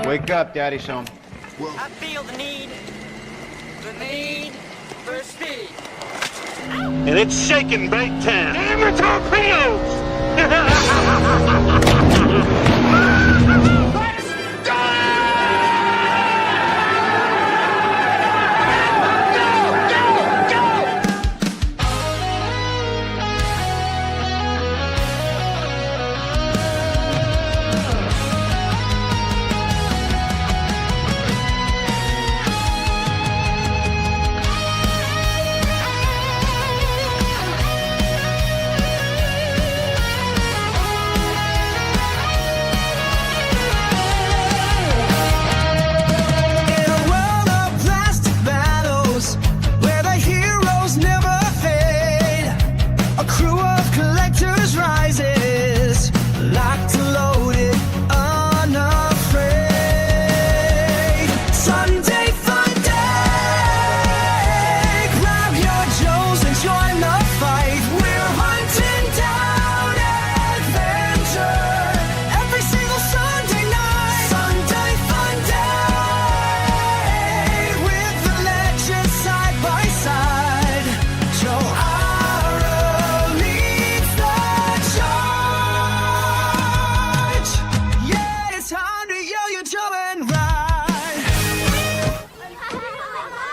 Wake up, Daddy's home. I feel the need for speed. And it's shaking big time. Damn the torpedoes!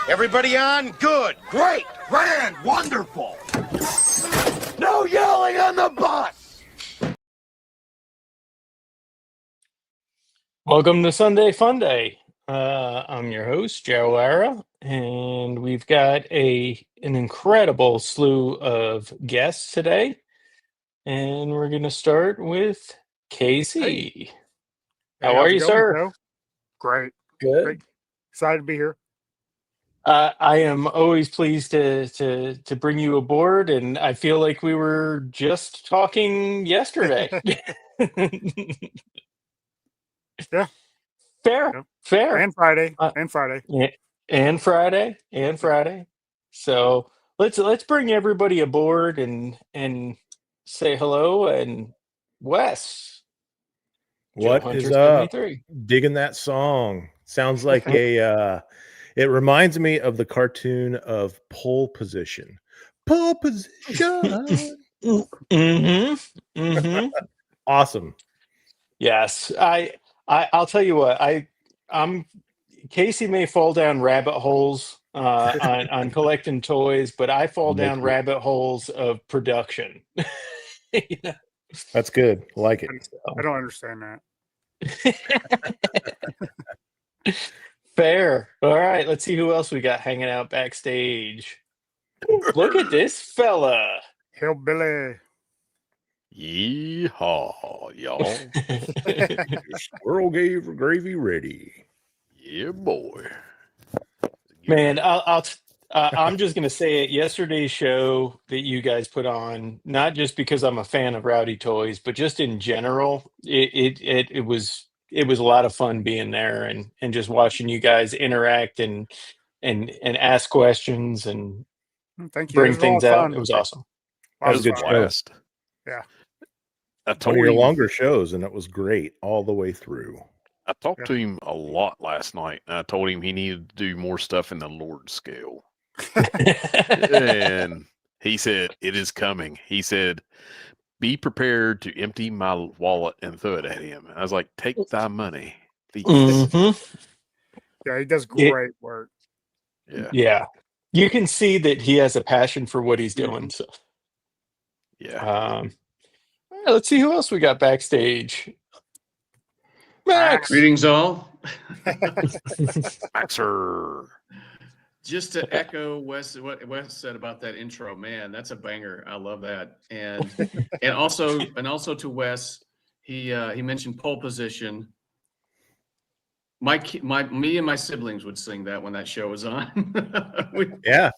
Everybody on? Good. Great. Grand. Wonderful. No yelling on the bus. Welcome to Sunday Funday. I'm your host, Joe Lara, and we've got an incredible slew of guests today. And we're going to start with Casey. Hey, How are you, sir? Joe? Great. Good. Great. Excited to be here. I am always pleased to bring you aboard, and I feel like we were just talking yesterday. Yeah. Fair. And Friday. Yeah, and Friday. So let's bring everybody aboard and say hello. And Wes, what is up? Digging that song. Sounds like it reminds me of the cartoon of Pole Position. Pole Position. Awesome. Yes, I'll tell you what. I'm Casey may fall down rabbit holes on collecting toys, but I fall down rabbit holes of production. You know? That's good. I like it. I don't understand that. Fair. All right, let's see who else we got hanging out backstage. Look at this fella. Hillbilly. Yeehaw, y'all. Squirrel gravy ready. Yeah, boy. Man, I'm just gonna say it. Yesterday's show that you guys put on, not just because I'm a fan of Rowdy Toys, but just in general, it was a lot of fun being there and just watching you guys interact and ask questions and Thank you. bring things out. It was awesome. That was a good show. Yeah. I One told of your him, longer shows, and it was great all the way through. I talked to him a lot last night, and I told him he needed to do more stuff in the Lord scale. And he said, it is coming. He said, be prepared to empty my wallet and throw it at him. And I was like, take thy money, please. Mm-hmm. Yeah, he does great work. Yeah. You can see that he has a passion for what he's doing. So yeah. All right, let's see who else we got backstage. Max. Greetings, all. Maxer. Just to echo what Wes said about that intro, man, that's a banger. I love that. And also to Wes, he mentioned pole position. Me and my siblings would sing that when that show was on. Yeah.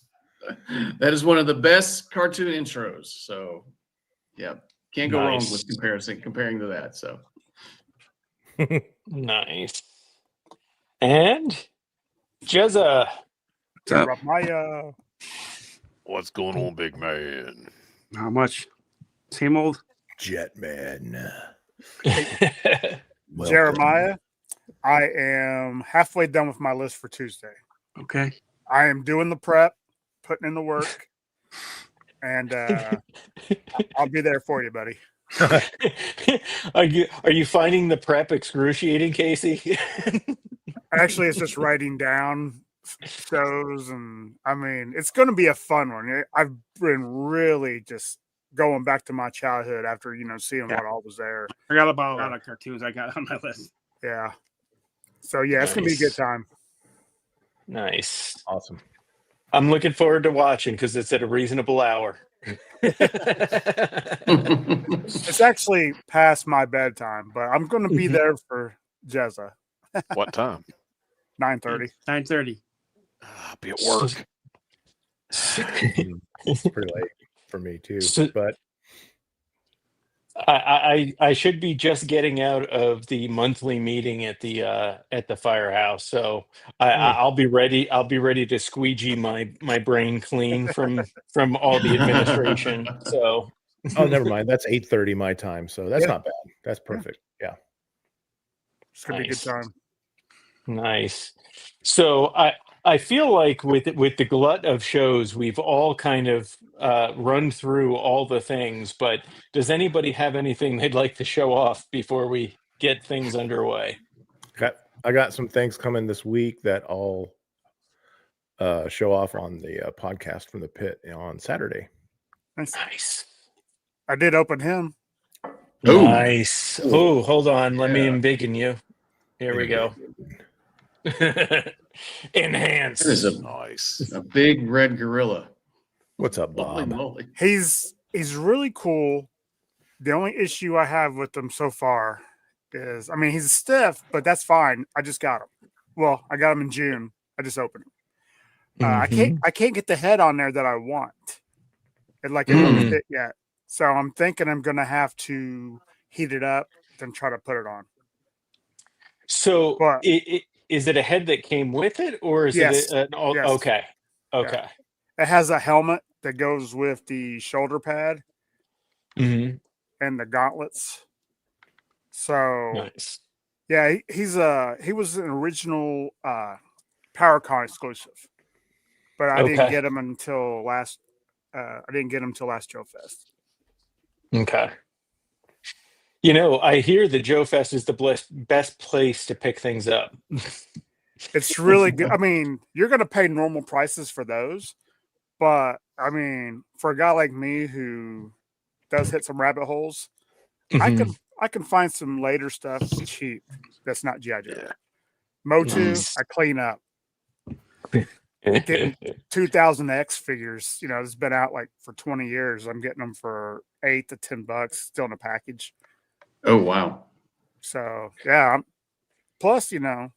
That is one of the best cartoon intros. So yeah, can't go wrong with comparing to that. So nice. And Jezza. What's going on, big man? Not much. Same old. Jetman. Jeremiah, I am halfway done with my list for Tuesday. Okay. I am doing the prep, putting in the work, and I'll be there for you, buddy. Are you finding the prep excruciating, Casey? Actually, it's just writing down shows, and I mean, it's going to be a fun one. I've been really just going back to my childhood after seeing what all was there. I forgot about a lot of cartoons I got on my list. Yeah. So yeah, it's gonna be a good time. Nice. Awesome. I'm looking forward to watching because it's at a reasonable hour. It's actually past my bedtime, but I'm gonna be there for Jezza. What time? 9:30. 9:30. I'll be at work. It's pretty late for me too, but I should be just getting out of the monthly meeting at the firehouse, so I'll be ready. I'll be ready to squeegee my brain clean from all the administration. So oh, never mind. That's 8:30 my time, so that's not bad. That's perfect. Yeah, It's gonna be a good time. Nice. So I feel like with the glut of shows, we've all kind of run through all the things, but does anybody have anything they'd like to show off before we get things underway? I got some things coming this week that I'll show off on the podcast from the pit on Saturday. Nice. I did open him. Nice. Oh, hold on. Let me embiggen you. Here we go. Enhance. That is a big red gorilla. What's up, Bob? He's really cool. The only issue I have with him so far is, I mean, he's stiff, but that's fine. I just got him. Well, I got him in June. I just opened him. I can't get the head on there that I want. It doesn't fit yet. So I'm thinking I'm gonna have to heat it up and try to put it on. So is it a head that came with it, or is it an okay? Okay. Yeah. It has a helmet that goes with the shoulder pad and the gauntlets. So nice. Yeah, he was an original PowerCon exclusive, but I didn't get him until last. I didn't get him until last Joe Fest. Okay. I hear that Joe Fest is the best place to pick things up. It's really good. I mean, you're going to pay normal prices for those, but I mean, for a guy like me who does hit some rabbit holes, I can find some later stuff cheap that's not G.I. Joe. Yeah. Motu, I clean up. Getting 2000X figures, it's been out like for 20 years. I'm getting them for $8 to $10, still in a package. Oh wow! So yeah, plus Delta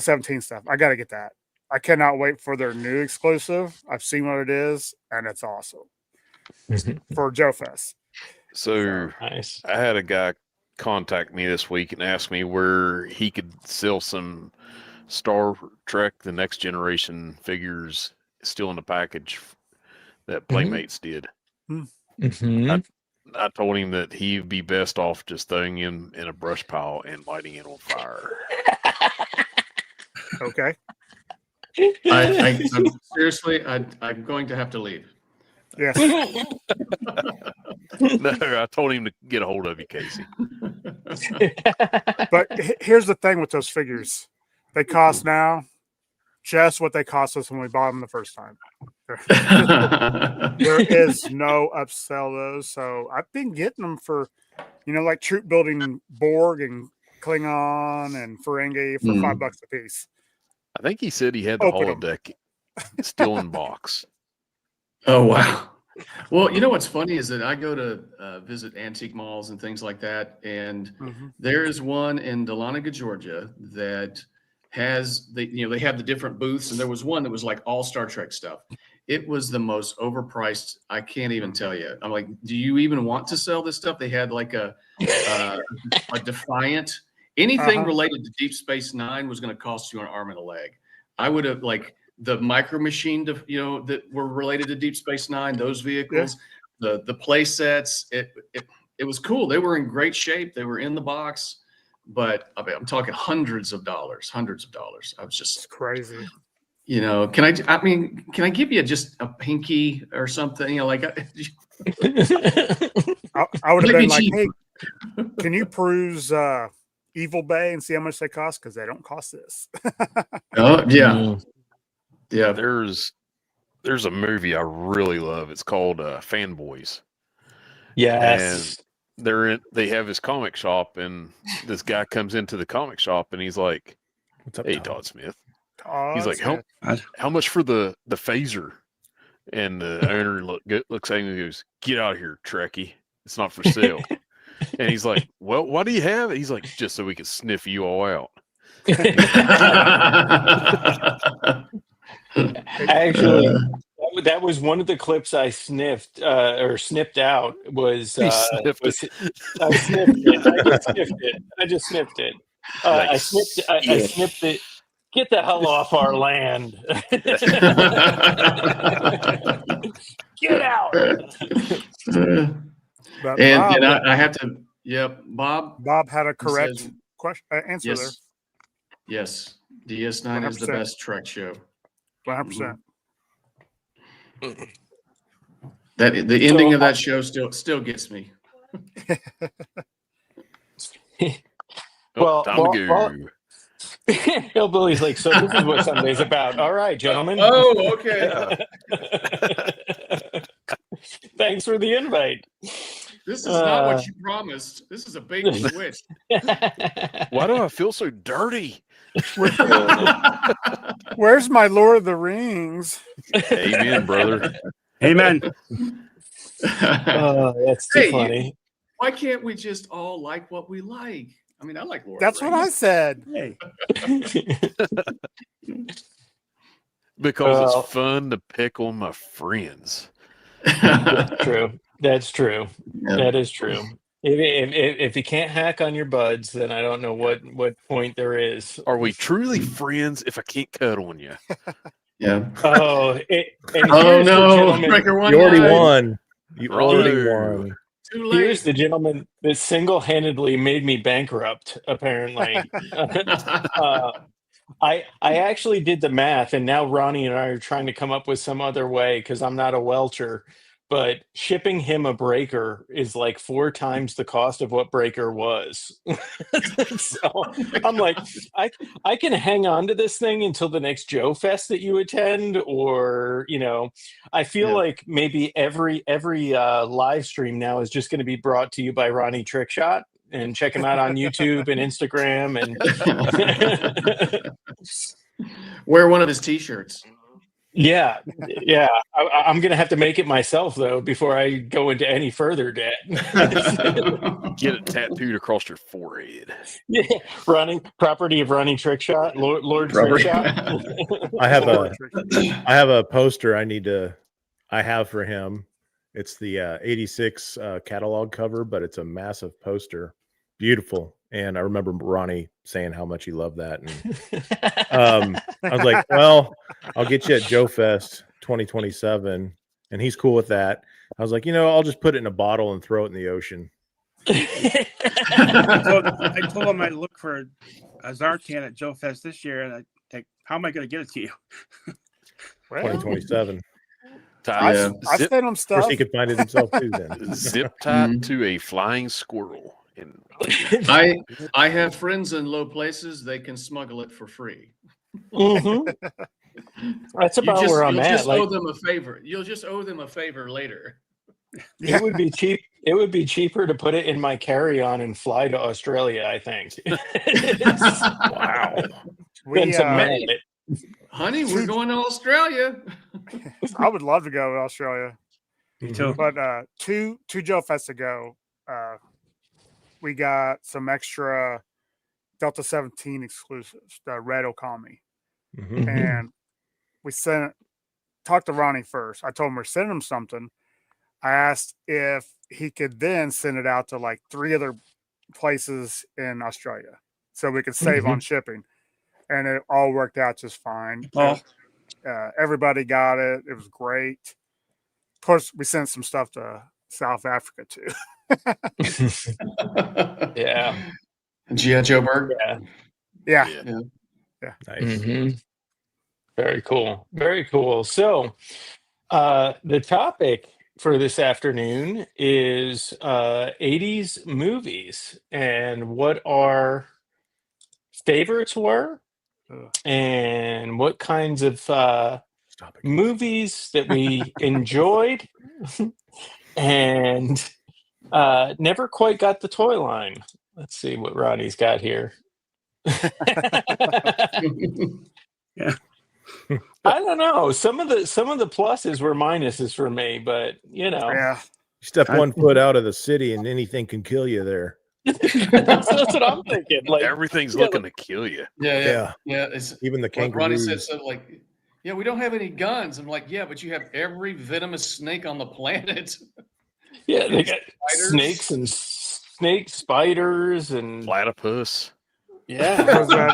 17 stuff. I got to get that. I cannot wait for their new exclusive. I've seen what it is, and it's awesome for Joe Fest. So nice. I had a guy contact me this week and ask me where he could sell some Star Trek The Next Generation figures still in the package that Playmates did. I told him that he'd be best off just throwing him in a brush pile and lighting it on fire. Okay. I'm seriously, I'm going to have to leave. Yes. No, I told him to get a hold of you, Casey. But here's the thing with those figures. They cost now just what they cost us when we bought them the first time. There is no upsell those. So I've been getting them for, like troop building Borg and Klingon and Ferengi for $5 a piece. I think he said he had the holodeck still in box. Oh, wow. Well, what's funny is that I go to visit antique malls and things like that. And there is one in Dahlonega, Georgia that has they have the different booths. And there was one that was like all Star Trek stuff. It was the most overpriced. I can't even tell you. I'm like, do you even want to sell this stuff? They had like a Defiant. Anything related to Deep Space Nine was going to cost you an arm and a leg. I would have the Micro Machine, that were related to Deep Space Nine. Those vehicles, the play sets. It was cool. They were in great shape. They were in the box. but I mean, I'm talking hundreds of dollars. I was just It's crazy. you know, can I give you just a pinky or something? You know, like I would have been like, cheap. hey, can you peruse Evil Bay and see how much they cost? Because they don't cost this. Oh yeah, yeah. There's a movie I really love. It's called Fanboys. Yes. And they have his comic shop, and this guy comes into the comic shop, and he's like, What's up, "Hey, Todd? Todd Smith." Oh, He's like, how much for the phaser? And the owner looks at him and goes, "Get out of here, Trekkie. It's not for sale." And he's like, "Well, why do you have it?" He's like, "Just so we can sniff you all out." Actually, that was one of the clips I sniffed or snipped out. Was He sniffed it. I sniffed it. I just sniffed it. I snipped it. Get the hell off our land. Get out. But and I have to. Yep, Bob. Bob had a correct question answer there. Yes, DS9 is the 100%. best Trek show. 100%. That the ending of that show still gets me. Time to go. Hillbilly's like, so this is what Sunday's about. All right, gentlemen. Oh, okay. Thanks for the invite. This is not what you promised. This is a bait and switch. Why do I feel so dirty? Where's my Lord of the Rings? Amen, brother. Amen. That's too funny. Why can't we just all like what we like? I mean, I like Lord. That's what I said. Hey. Because it's fun to pick on my friends. That's true. That's true. Yeah. That is true. If you can't hack on your buds, then I don't know what point there is. Are we truly friends if I can't cut on you? Yeah. Oh, no! Breaker one. You already won. You already won. Too late. Here's the gentleman that single-handedly made me bankrupt. Apparently, I actually did the math, and now Ronnie and I are trying to come up with some other way because I'm not a welcher. But shipping him a breaker is like 4 times the cost of what breaker was. So I'm like, I can hang on to this thing until the next Joe Fest that you attend, or I feel like maybe every live stream now is just going to be brought to you by Ronnie Trickshot, and check him out on YouTube and Instagram and wear one of his T-shirts. Yeah. I'm gonna have to make it myself though before I go into any further debt. Get it tattooed across your forehead. Yeah, property of Ronnie Trickshot, Lord Trickshot. I have a poster I have for him. It's the 86 catalog cover, but it's a massive poster, beautiful. And I remember Ronnie saying how much he loved that. And I was like, well, I'll get you at Joe Fest 2027. And he's cool with that. I was like, I'll just put it in a bottle and throw it in the ocean. I told him I'd look for a Zartan at Joe Fest this year. And I think, how am I going to get it to you? 2027 I sent him stuff. Of course, he could find it himself too then. Zip tied to a flying squirrel. I have friends in low places. They can smuggle it for free. Mm-hmm. That's about where I'm at. Owe them a favor. You'll just owe them a favor later. It would be cheap. It would be cheaper to put it in my carry-on and fly to Australia, I think. Wow. Honey, we're going to Australia. I would love to go to Australia. Me too. But two Joe Fest ago, we got some extra Delta 17 exclusives, the Red Okami. Mm-hmm. And we talked to Ronnie first. I told him we're sending him something. I asked if he could then send it out to like 3 other places in Australia so we could save on shipping. And it all worked out just fine. Everybody got it. It was great. Of course, we sent some stuff to South Africa too. Yeah. G.I. Joe Bird. Yeah. Nice. Very cool. Very cool. So, the topic for this afternoon is 80s movies and what our favorites were and what kinds of movies that we enjoyed and never quite got the toy line. Let's see what Ronnie's got here. Yeah. I don't know. Some of the pluses were minuses for me, but you know. Yeah. Step 1 foot out of the city and anything can kill you there. that's what I'm thinking. Like everything's looking to kill you. Yeah. It's, Even the like Ronnie kangaroos. said, so like, yeah, we don't have any guns. I'm like, yeah, but you have every venomous snake on the planet. Yeah, they got Spiders. snakes, spiders, and Platypus. yeah,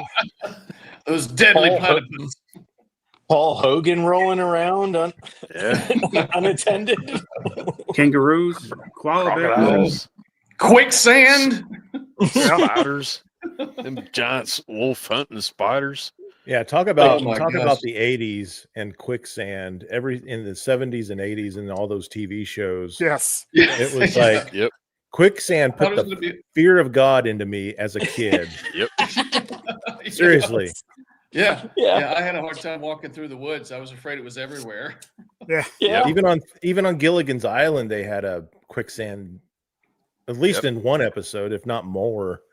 Those deadly platypus. Paul Hogan rolling around Yeah. unattended. Kangaroos, koala bears. Crocodiles. Quicksand. Spiders. Them giant wolf hunting spiders. Yeah, talk about Oh my talk gosh. about the 80s and quicksand. In the 70s and 80s and all those TV shows. Yes. It was like Yep. quicksand I thought put it was the gonna be- fear of God into me as a kid. Yep. Seriously. Yeah. Yeah. Yeah. I had a hard time walking through the woods. I was afraid it was everywhere. Yeah. Even on Gilligan's Island, they had a quicksand, at least in one episode, if not more.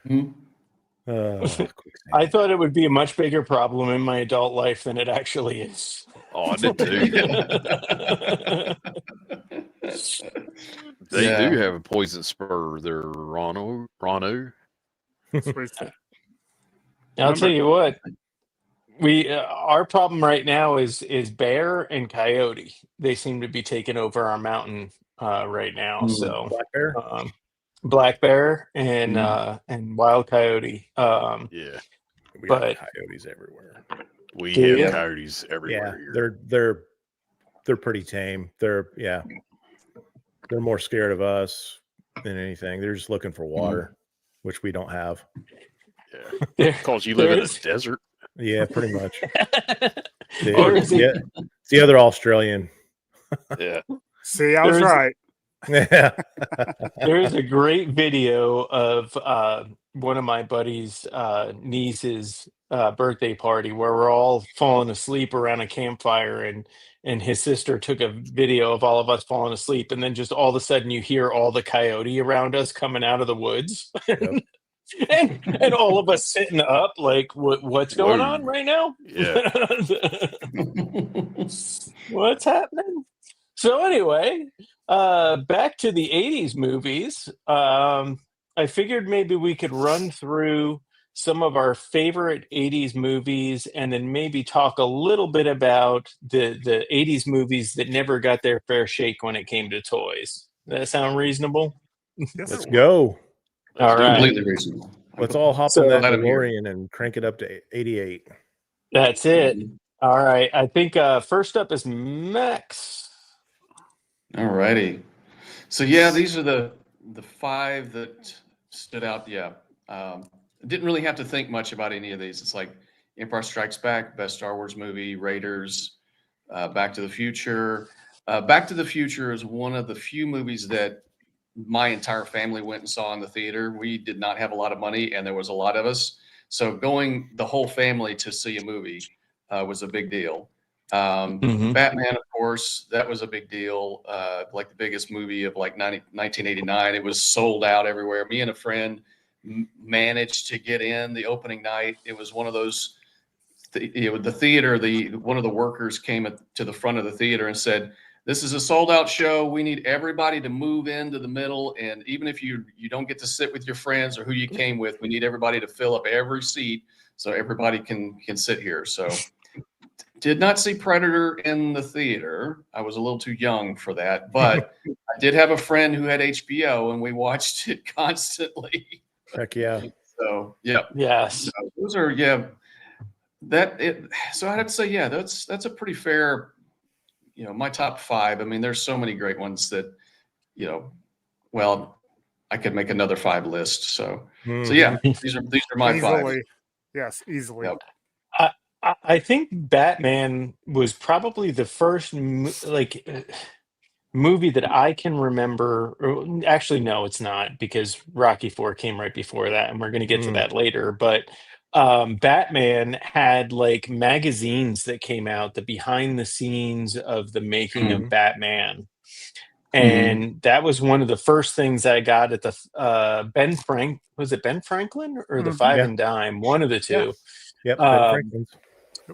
Mhm. Quicksand. I thought it would be a much bigger problem in my adult life than it actually is. Oh, I did too. They Yeah. do have a poison spur there, Rono. I'll tell you what. We our problem right now is bear and coyote. They seem to be taking over our mountain right now. So Black bear? black bear and wild coyote. Yeah. We but- have coyotes everywhere. We Do have you? coyotes everywhere Yeah, here. they're pretty tame. They're more scared of us than anything. They're just looking for water, which we don't have. Yeah. There- Because you live there in a is- desert. Yeah, pretty much. There is a- Yeah, it's the other Australian. Yeah. See, I was There's- right. Yeah. There is a great video of one of my buddy's niece's birthday party where we're all falling asleep around a campfire and his sister took a video of all of us falling asleep and then just all of a sudden you hear all the coyote around us coming out of the woods. Yep. and all of us sitting up like what's going Whoa. on right now? Yeah. What's happening? So anyway, back to the 80s movies. I figured maybe we could run through some of our favorite 80s movies and then maybe talk a little bit about the 80s movies that never got their fair shake when it came to toys. Does that sound reasonable? Yes, Let's it go. All right. Completely reasonable. Let's all hop So- in that Glad I'm here. DeLorean and crank it up to 88. That's it. All right. I think first up is Max. All righty. So yeah, these are the five that stood out. Yeah. Didn't really have to think much about any of these. It's like Empire Strikes Back, best Star Wars movie, Raiders, Back to the Future. Back to the Future is one of the few movies that my entire family went and saw in the theater. We did not have a lot of money and there was a lot of us. So going the whole family to see a movie was a big deal. Batman, of course, that was a big deal. Like the biggest movie of like 1989. It was sold out everywhere. Me and a friend managed to get in the opening night. It was one of those, the theater, one of the workers came to the front of the theater and said, "This is a sold out show. We need everybody to move into the middle. And even if you don't get to sit with your friends or who you came with, we need everybody to fill up every seat so everybody can sit here." So did not see Predator in the theater. I was a little too young for that, but I did have a friend who had HBO and we watched it constantly. Heck yeah. So yeah. Yes. So those are so I'd have to say, yeah, that's a pretty fair, my top five. I mean, there's so many great ones that, well, I could make another 5 list. So yeah, these are my 5. Easily. Yes, easily. Yep. I think Batman was probably the first movie that I can remember. Actually, no, it's not, because Rocky 4 came right before that, and we're going to get to that later. But Batman had like magazines that came out, the behind the scenes of the making of Batman. And that was one of the first things I got at the was it Ben Franklin or the Five and Dime? One of the two. Yep, Ben Franklin's.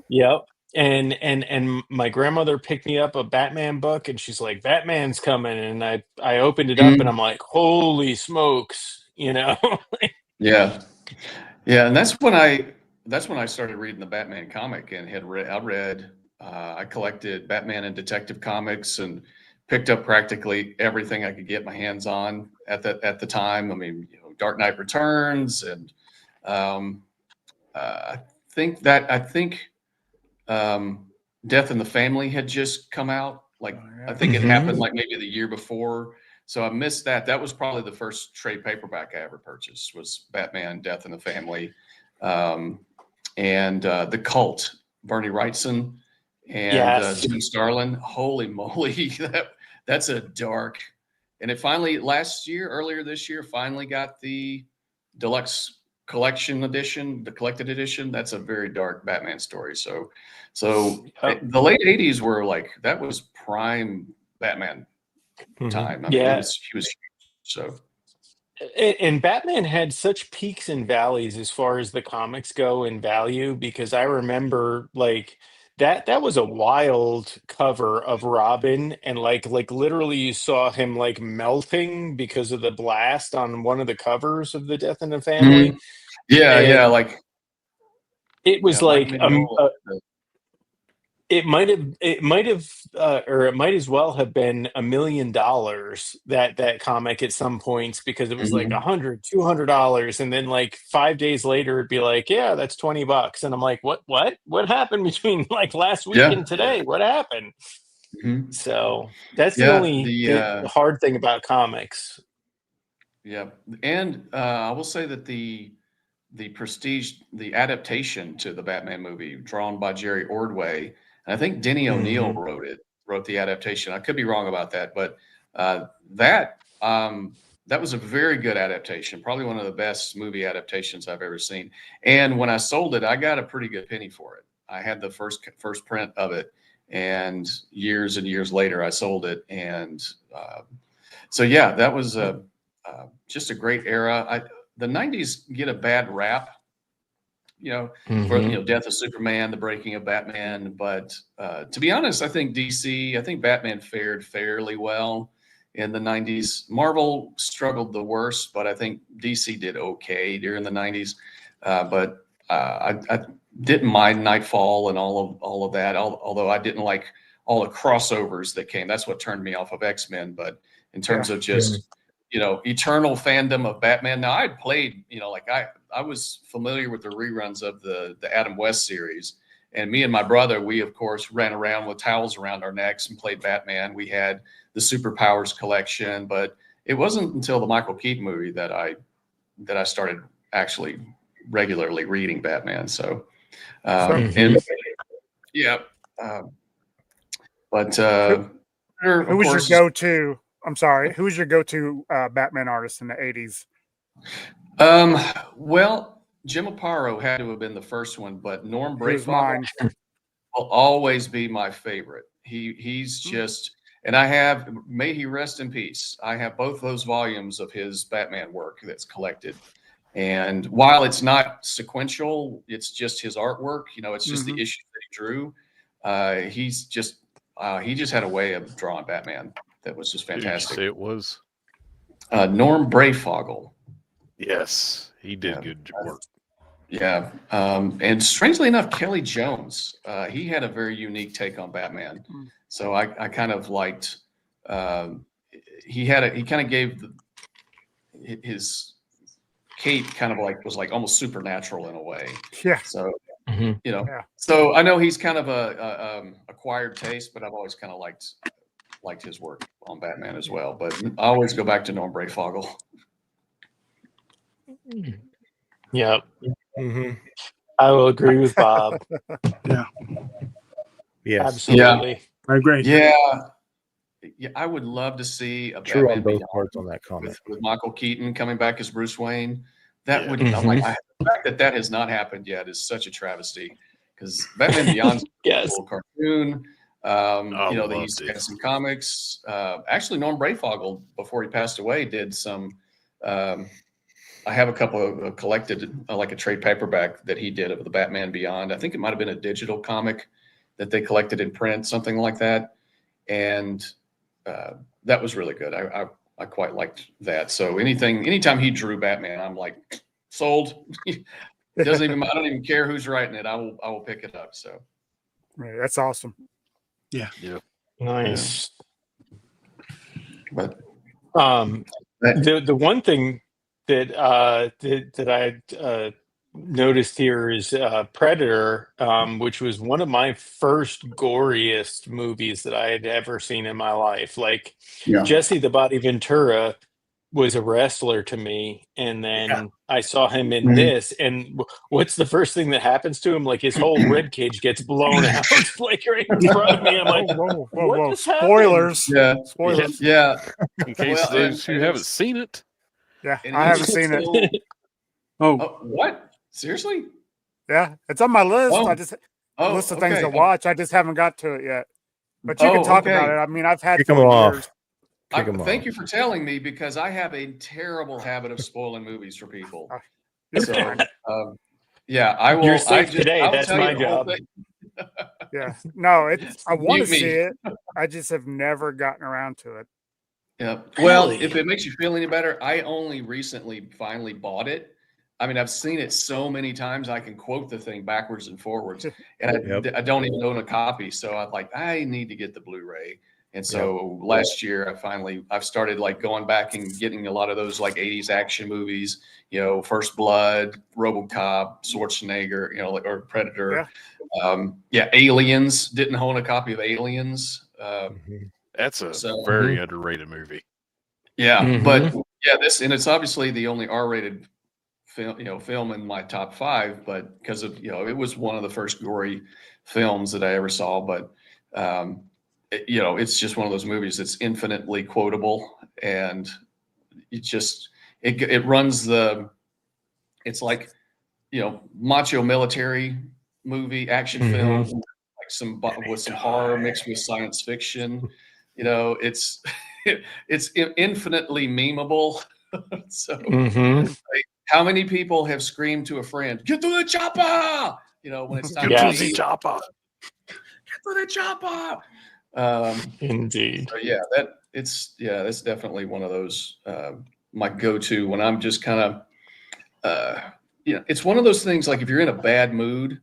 Yep. And my grandmother picked me up a Batman book, and she's like, Batman's coming, and I opened it up and I'm like, holy smokes, you know. Yeah. And that's when I started reading the Batman comic and I collected Batman and Detective Comics and picked up practically everything I could get my hands on at the time. I mean, Dark Knight Returns, and I think Death in the Family had just come out. Like, I think it happened like maybe the year before. So I missed that. That was probably the first trade paperback I ever purchased, was Batman, Death in the Family. And The Cult, Bernie Wrightson and Jim Starlin. Holy moly, that's a dark. And it finally earlier this year, finally got the deluxe collection edition, the collected edition. That's a very dark Batman story. So the late 80s were like, that was prime Batman time. I mean, he was huge. So. And Batman had such peaks and valleys as far as the comics go in value, because I remember like that was a wild cover of Robin, and like literally you saw him like melting because of the blast on one of the covers of the Death in the Family. Yeah, like it was like it might as well have been $1 million, that comic at some points, because it was like $100, $200, and then like 5 days later it'd be like, yeah, that's $20, and I'm like, what happened between like last week and today? What happened? So that's the only hard thing about comics. Yeah, and I will say that the Prestige, the adaptation to the Batman movie, drawn by Jerry Ordway. And I think Denny O'Neil wrote the adaptation. I could be wrong about that, but that was a very good adaptation. Probably one of the best movie adaptations I've ever seen. And when I sold it, I got a pretty good penny for it. I had the first print of it, and years later, I sold it. And so yeah, that was just a great era. The 90s get a bad rap, for Death of Superman, the breaking of Batman. But to be honest, I think Batman fared fairly well in the 90s. Marvel struggled the worst, but I think DC did okay during the 90s. But I didn't mind Nightfall and all of that, although I didn't like all the crossovers that came. That's what turned me off of X-Men. But in terms of just eternal fandom of Batman. Now I'd played, I was familiar with the reruns of the Adam West series, and me and my brother, we of course ran around with towels around our necks and played Batman. We had the Superpowers collection, but it wasn't until the Michael Keaton movie that I started actually regularly reading Batman. So, but who was your go-to? I'm sorry. Who was your go-to Batman artist in the 80s? Well, Jim Aparo had to have been the first one, but Norm Brayfogle will always be my favorite. He's just, and may he rest in peace. I have both those volumes of his Batman work that's collected. And while it's not sequential, it's just his artwork. It's just the issues that he drew. He just had a way of drawing Batman that was just fantastic. Did you say it was Norm Brayfogle? Yes, he did good work. Yeah, and strangely enough, Kelly Jones, he had a very unique take on Batman. So I kind of liked. He kind of gave his Kate kind of was like almost supernatural in a way. Yeah. So so I know he's kind of a acquired taste, but I've always kind of liked his work on Batman as well. But I always go back to Norm Brayfogle. Yep. Mm-hmm. I will agree with Bob. Yeah, Yes. Absolutely. I agree. Yeah. Yeah, I would love to see a True Batman on both Beyond parts on that comment. with Michael Keaton coming back as Bruce Wayne. That Yeah. would, Mhm. I'm like, the fact that that has not happened yet is such a travesty because Batman Beyond's a Yes. cool cartoon. I You know, that loved he's it. had some comics. Actually, Norm Brayfogle, before he passed away, did some. I have a couple of collected, like a trade paperback that he did of the Batman Beyond. I think it might have been a digital comic that they collected in print, something like that. And that was really good. I quite liked that. So anytime he drew Batman, I'm like, sold. It doesn't even, I don't even care who's writing it. I will pick it up. So Right, that's awesome. Yeah. Nice. but The one thing that I noticed here is Predator, which was one of my first goriest movies that I had ever seen in my life. Like yeah. Jesse the Body Ventura was a wrestler to me, and then I saw him in Mhm. this, and what's the first thing that happens to him? Like his whole rib cage gets blown out, like right in front of me. I'm like, what just happened? Spoilers. Yeah. Spoilers. Yeah. In case Well, those who and haven't it's- seen it, Yeah, and I he's haven't seen it. still- Oh, Oh, what? Seriously? Yeah, it's on my list. Oh. I just Oh, list of things okay. to watch. I just haven't got to it yet. But you can talk about it. I mean, I've had Kick 'em 4 off. years. Kick 'em Thank off. you for telling me because I have a terrible habit of spoiling movies for people. You're So, fine. yeah, I will. You're safe I today. will That's tell my you the whole job. thing. Yeah. No, it's I want to Mute me. see it. I just have never gotten around to it. Yeah. Well, Really? if it makes you feel any better, I only recently finally bought it. I mean, I've seen it so many times I can quote the thing backwards and forwards, and I don't even own a copy. So I'm like, I need to get the Blu-ray. And so last year, I've started like going back and getting a lot of those like 80s action movies, you know, First Blood, RoboCop, Schwarzenegger, you know, or Predator. Aliens. Didn't own a copy of Aliens. that's a So- very underrated movie. Yeah, Mhm. but yeah, and it's obviously the only R-rated film in my top 5, but because of, it was one of the first gory films that I ever saw. But it's just one of those movies that's infinitely quotable, and it runs it's like, macho military movie, action Mhm. film, like with some horror mixed with science fiction. It's it's infinitely memeable. So Mhm. how many people have screamed to a friend, "Get to the chopper!" When it's time Yes. to leave. Chopper. Get to the chopper. Indeed. So yeah, that's definitely one of those my go-to when I'm just kind of it's one of those things like if you're in a bad mood,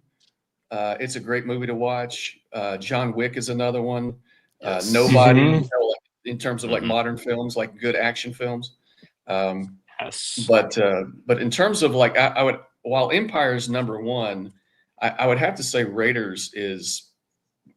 it's a great movie to watch. John Wick is another one. Yes. Nobody, Mhm. like, in terms of like Mhm. modern films, like good action films. Yes. But in terms of like I would, while Empire is number one, I would have to say Raiders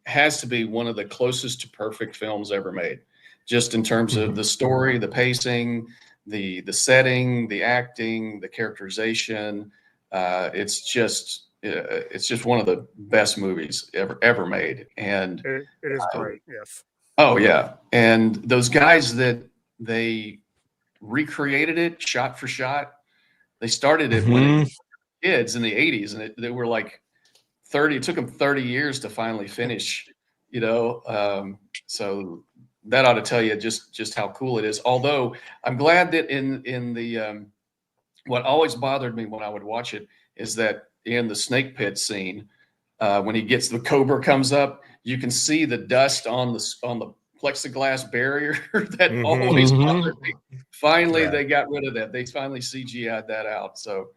has to be one of the closest to perfect films ever made, just in terms of the story, the pacing, the setting, the acting, the characterization. It's just one of the best movies ever made. And It is great. Yes. oh yeah, and those guys that they recreated it shot for shot. They started it when it Mhm. was kids in the 80s, and they were like 30. It took them 30 years to finally finish. So that ought to tell you just how cool it is. Although I'm glad that in the what always bothered me when I would watch it is that in the snake pit scene, when the cobra comes up, you can see the dust on the plexiglass barrier that always Mhm. bothered me. Finally, Yeah. they got rid of that. They finally CGI'd that out. So,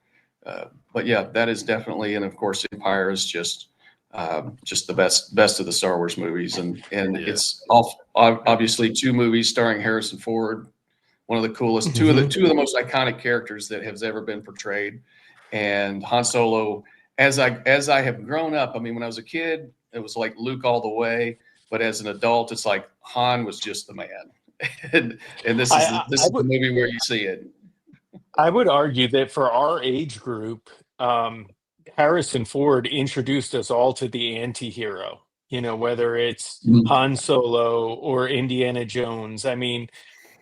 but yeah, that is definitely, and of course, Empire is just the best of the Star Wars movies, and it's obviously 2 movies starring Harrison Ford, one of the coolest, two of the most iconic characters that has ever been portrayed, and Han Solo. As I have grown up, I mean, when I was a kid, it was like Luke all the way, but as an adult, it's like Han was just the man, and this is the movie where you see it. I would argue that for our age group, Harrison Ford introduced us all to the anti-hero, whether it's Han Solo or Indiana Jones. I mean,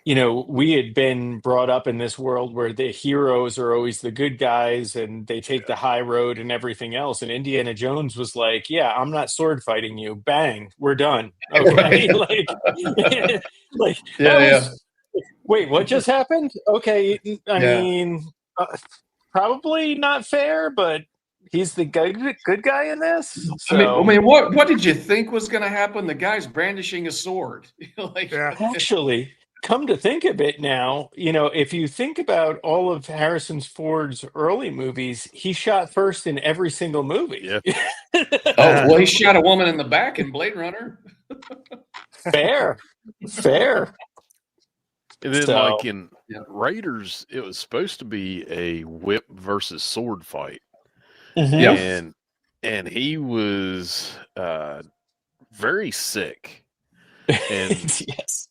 we had been brought up in this world where the heroes are always the good guys and they take the high road and everything else. And Indiana Jones was like, yeah, I'm not sword fighting you. Bang, we're done. Okay. like, like that was, wait, what just happened? Okay. I mean, probably not fair, but he's the good guy in this. So I mean, what did you think was going to happen? The guy's brandishing a sword. Actually, come to think of it now, if you think about all of Harrison Ford's early movies, he shot first in every single movie. Yeah. Well, he shot a woman in the back in Blade Runner. Fair. And then, like in Raiders, it was supposed to be a whip versus sword fight. Mm-hmm. And he was very sick. And yes.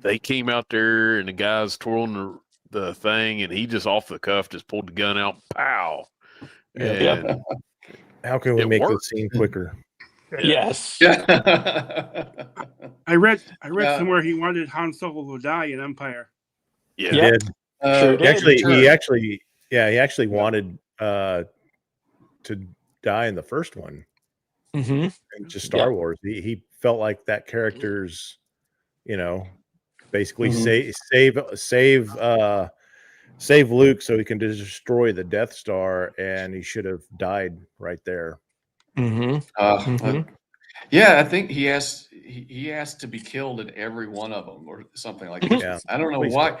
They came out there, and the guys twirling the thing, and he just off the cuff just pulled the gun out, pow. And how can we make this scene quicker? Yes. I read somewhere he wanted Han Solo to die in Empire. Yeah. He did. Sure did. He actually wanted to die in the first one. Mm-hmm. And just Star Wars. He felt like that character's, basically save Luke so he can destroy the Death Star, and he should have died right there. Mm-hmm. Yeah, I think he has to be killed in every one of them or something like that. Yeah. I don't know why.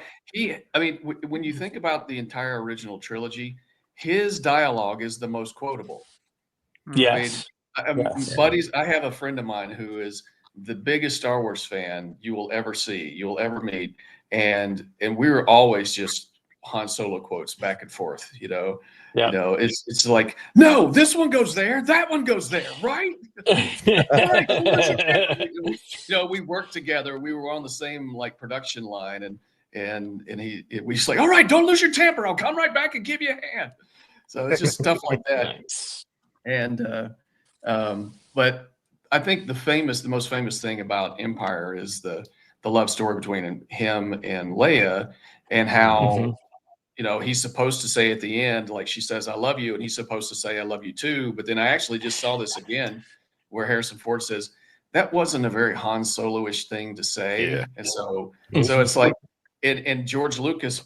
When you think about the entire original trilogy, his dialogue is the most quotable. Yes. Buddies, I have a friend of mine who is the biggest Star Wars fan you will ever see, you will ever meet, and we were always just Han Solo quotes back and forth. It's like, no, this one goes there, that one goes there, right? Right. We worked together. We were on the same production line, and we just like, all right, don't lose your temper. I'll come right back and give you a hand. So it's just stuff like that. Nice. And but I think the most famous thing about Empire is the love story between him and Leia, and how he's supposed to say at the end, like she says, "I love you," and he's supposed to say, "I love you too." But then I actually just saw this again, where Harrison Ford says that wasn't a very Han Solo-ish thing to say, and so it's like, and George Lucas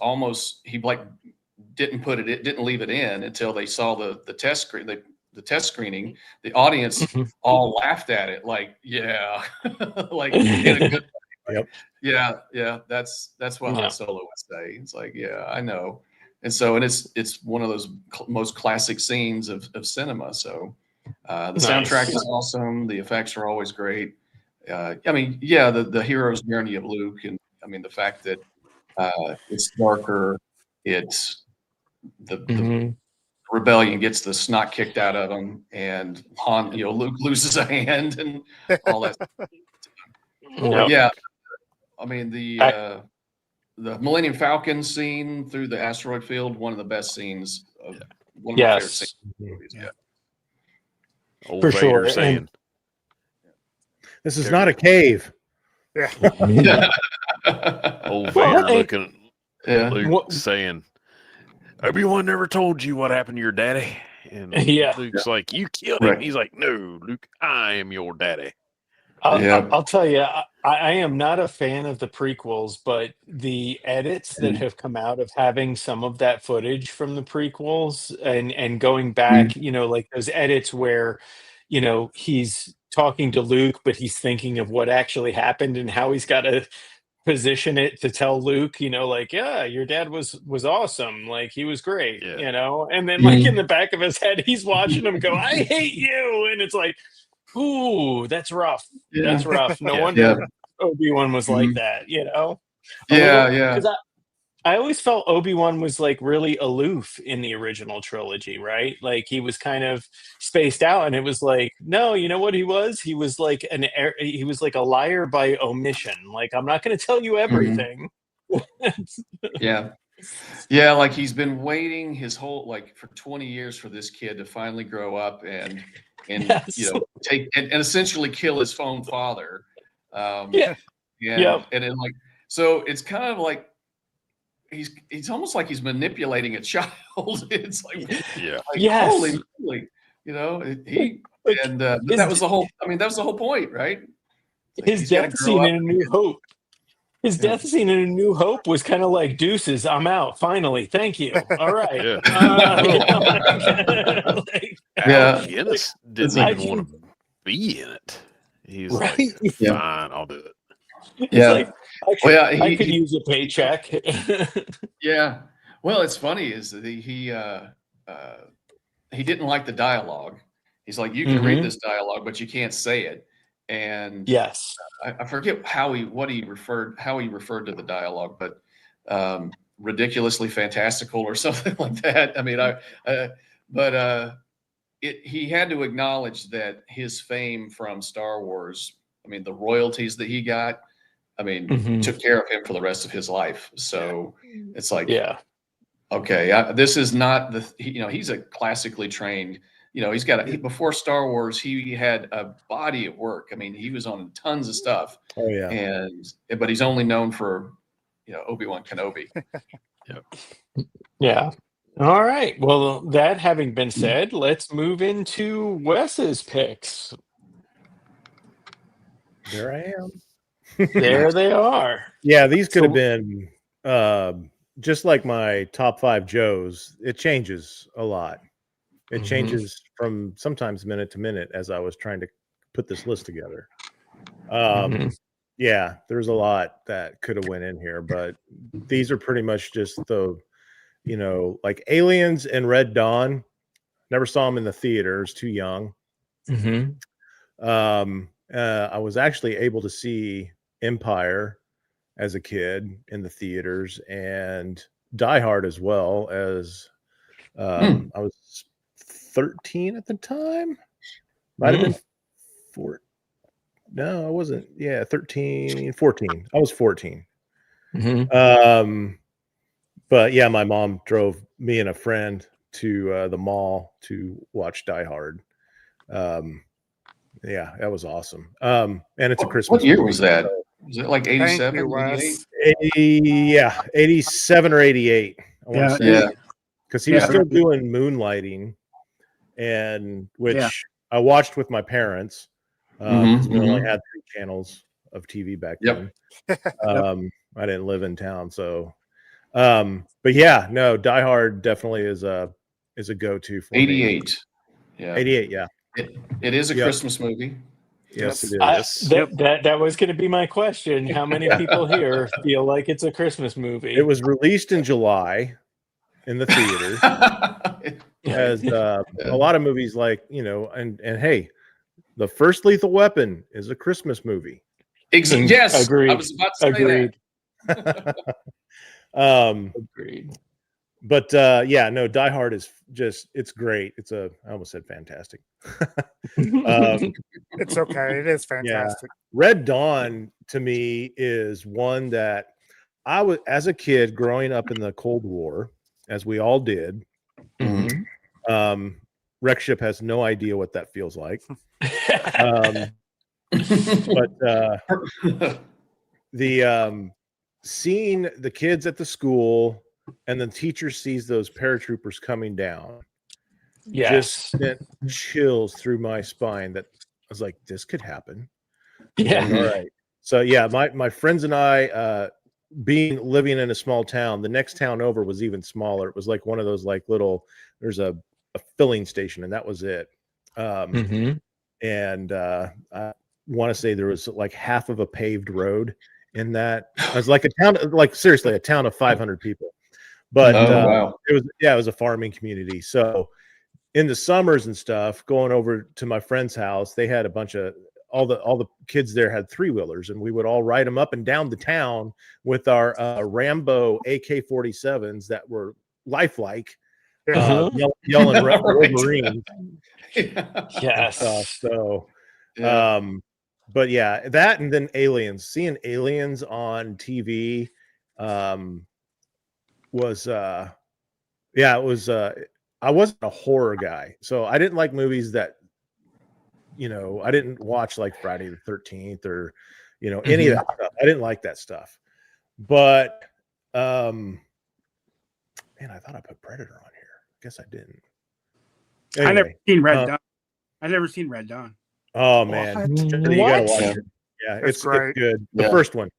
didn't leave it in until they saw the test screen. The test screening, the audience all laughed at it, like, yeah, like in a good way. Yep. Yeah, that's what Han Solo would say. It's like, yeah, I know. And so, and it's one of those most classic scenes of cinema. So the soundtrack is awesome. The effects are always great. The hero's journey of Luke, and the fact that it's darker, it's the rebellion gets the snot kicked out of him, and Luke loses a hand and all that. Yeah, the Millennium Falcon scene through the asteroid field, one of the best scenes. One of my favorite scenes in movies. Yeah, Old for Vader sure. saying, "This is not a cave." Yeah. Old Vader looking at Luke saying, "Obi-Wan never told you what happened to your daddy." And Luke's like, "You killed him." Right. He's like, "No, Luke, I am your daddy." I'll tell you, I am not a fan of the prequels, but the edits that have come out of having some of that footage from the prequels and going back, like those edits where, he's talking to Luke, but he's thinking of what actually happened and how he's got to position it to tell Luke, yeah, your dad was awesome, like he was great, and then like in the back of his head, he's watching him go, "I hate you," and it's like, ooh, that's rough. That's rough. No wonder Obi-Wan was like that, Because I always felt Obi-Wan was like really aloof in the original trilogy, right? Like he was kind of spaced out, and it was like, no, you know what he was? He was like he was like a liar by omission. Like, I'm not going to tell you everything. Yeah. Yeah, like he's been waiting his whole for 20 years for this kid to finally grow up and Yes. take and essentially kill his own father. Yeah. Yep. And then so it's kind of like he's almost like he's manipulating a child. It's Yes. holy moly, Like, that was the whole. I mean, that was the whole point, right? His death scene in A New Hope. His death scene in A New Hope was kind of like deuces. I'm out. Finally, thank you. All right. Al Guinness didn't even want to be in it. He's like, fine, I'll do it. I could use a paycheck. Yeah. Well, it's funny is that he didn't like the dialogue. He's like, you can read this dialogue, but you can't say it. And yes, I forget how he referred to the dialogue, but ridiculously fantastical or something like that. I mean, he had to acknowledge that his fame from Star Wars, I mean, the royalties that he got, I mean, took care of him for the rest of his life. So it's like, okay, this is not he's a classically trained, he's got before Star Wars, he had a body of work. I mean, he was on tons of stuff. Oh yeah. But he's only known for, Obi-Wan Kenobi. Yeah. All right. Well, that having been said, let's move into Wes's picks. There I am. There they are. Yeah, these could have been just like my top 5 Joes. It changes a lot. It changes from sometimes minute to minute as I was trying to put this list together. Yeah, there's a lot that could have went in here, but these are pretty much just the, like Aliens and Red Dawn. Never saw them in the theaters, too young. I was actually able to see Empire as a kid in the theaters and Die Hard as well as I was 13 at the time. Might have been 4. No, I wasn't. Yeah, 13, 14. I was 14. But yeah, my mom drove me and a friend to the mall to watch Die Hard. Yeah, that was awesome. And it's a Christmas. What year was that? Was it like 87, 88? Yeah, 87 or 88. I want to say. Because he was still doing moonlighting, and which I watched with my parents. We only had 3 channels of TV back then. I didn't live in town, so. But yeah, no, Die Hard definitely is a go-to for 88. Me. Yeah, 88. Yeah, it is a Christmas movie. Yes, it is. That was going to be my question. How many people here feel like it's a Christmas movie? It was released in July in the theater. As a lot of movies, like and hey, the first Lethal Weapon is a Christmas movie. Yes, agreed. I was about to say that. Agreed. But yeah, no, Die Hard is it's great. I almost said fantastic. It's okay. It is fantastic. Yeah. Red Dawn to me is one that I was, as a kid growing up in the Cold War, as we all did. Rexship has no idea what that feels like. But the seeing the kids at the school and the teacher sees those paratroopers coming down, just sent chills through my spine. That I was like, this could happen. Yeah. All right. So yeah, my friends and I, living in a small town, the next town over was even smaller. It was like one of those like little. There's a filling station, and that was it. And I want to say there was like half of a paved road in that. It was like a town, like seriously, a town of 500 people. But it was a farming community. So in the summers and stuff, going over to my friend's house, they had a bunch of all the kids there had 3-wheelers, and we would all ride them up and down the town with our Rambo AK-47s that were lifelike. Yelling Wolverine. Yes. But yeah, that and then Aliens. Seeing Aliens on TV, was yeah, it was I wasn't a horror guy, so I didn't like movies that, you know, I didn't watch like Friday the 13th or, you know, any of that stuff. I didn't like that stuff. But man, I thought I put Predator on here. I guess I didn't. Anyway, I never seen Red Dawn. I never seen Red Dawn. Oh man, you gotta watch it. Yeah, it's great. good. The first one.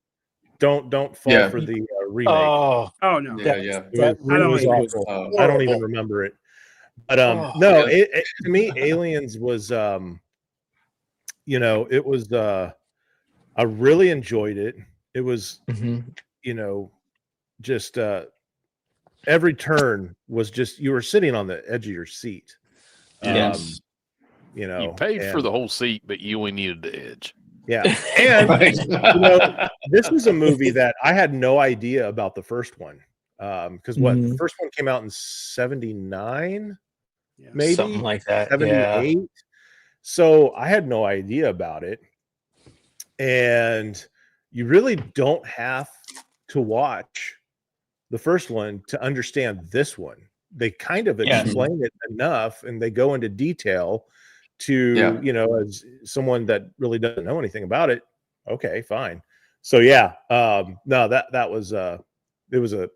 Don't fall for the remake. Oh no. That remake was awful. I don't even remember it. But no, to me, Aliens was you know, it was I really enjoyed it. It was you know, just every turn was just, you were sitting on the edge of your seat. Yes. You know, you paid for the whole seat, but you only needed the edge. Yeah. And you know, this was a movie that I had no idea about the first one. Because the first one came out in 79, maybe something like that. 78. Yeah. So I had no idea about it. And you really don't have to watch the first one to understand this one. They kind of explain it enough, and they go into detail to, you know, as someone that really doesn't know anything about it. Okay, fine. So yeah, no, that was it was a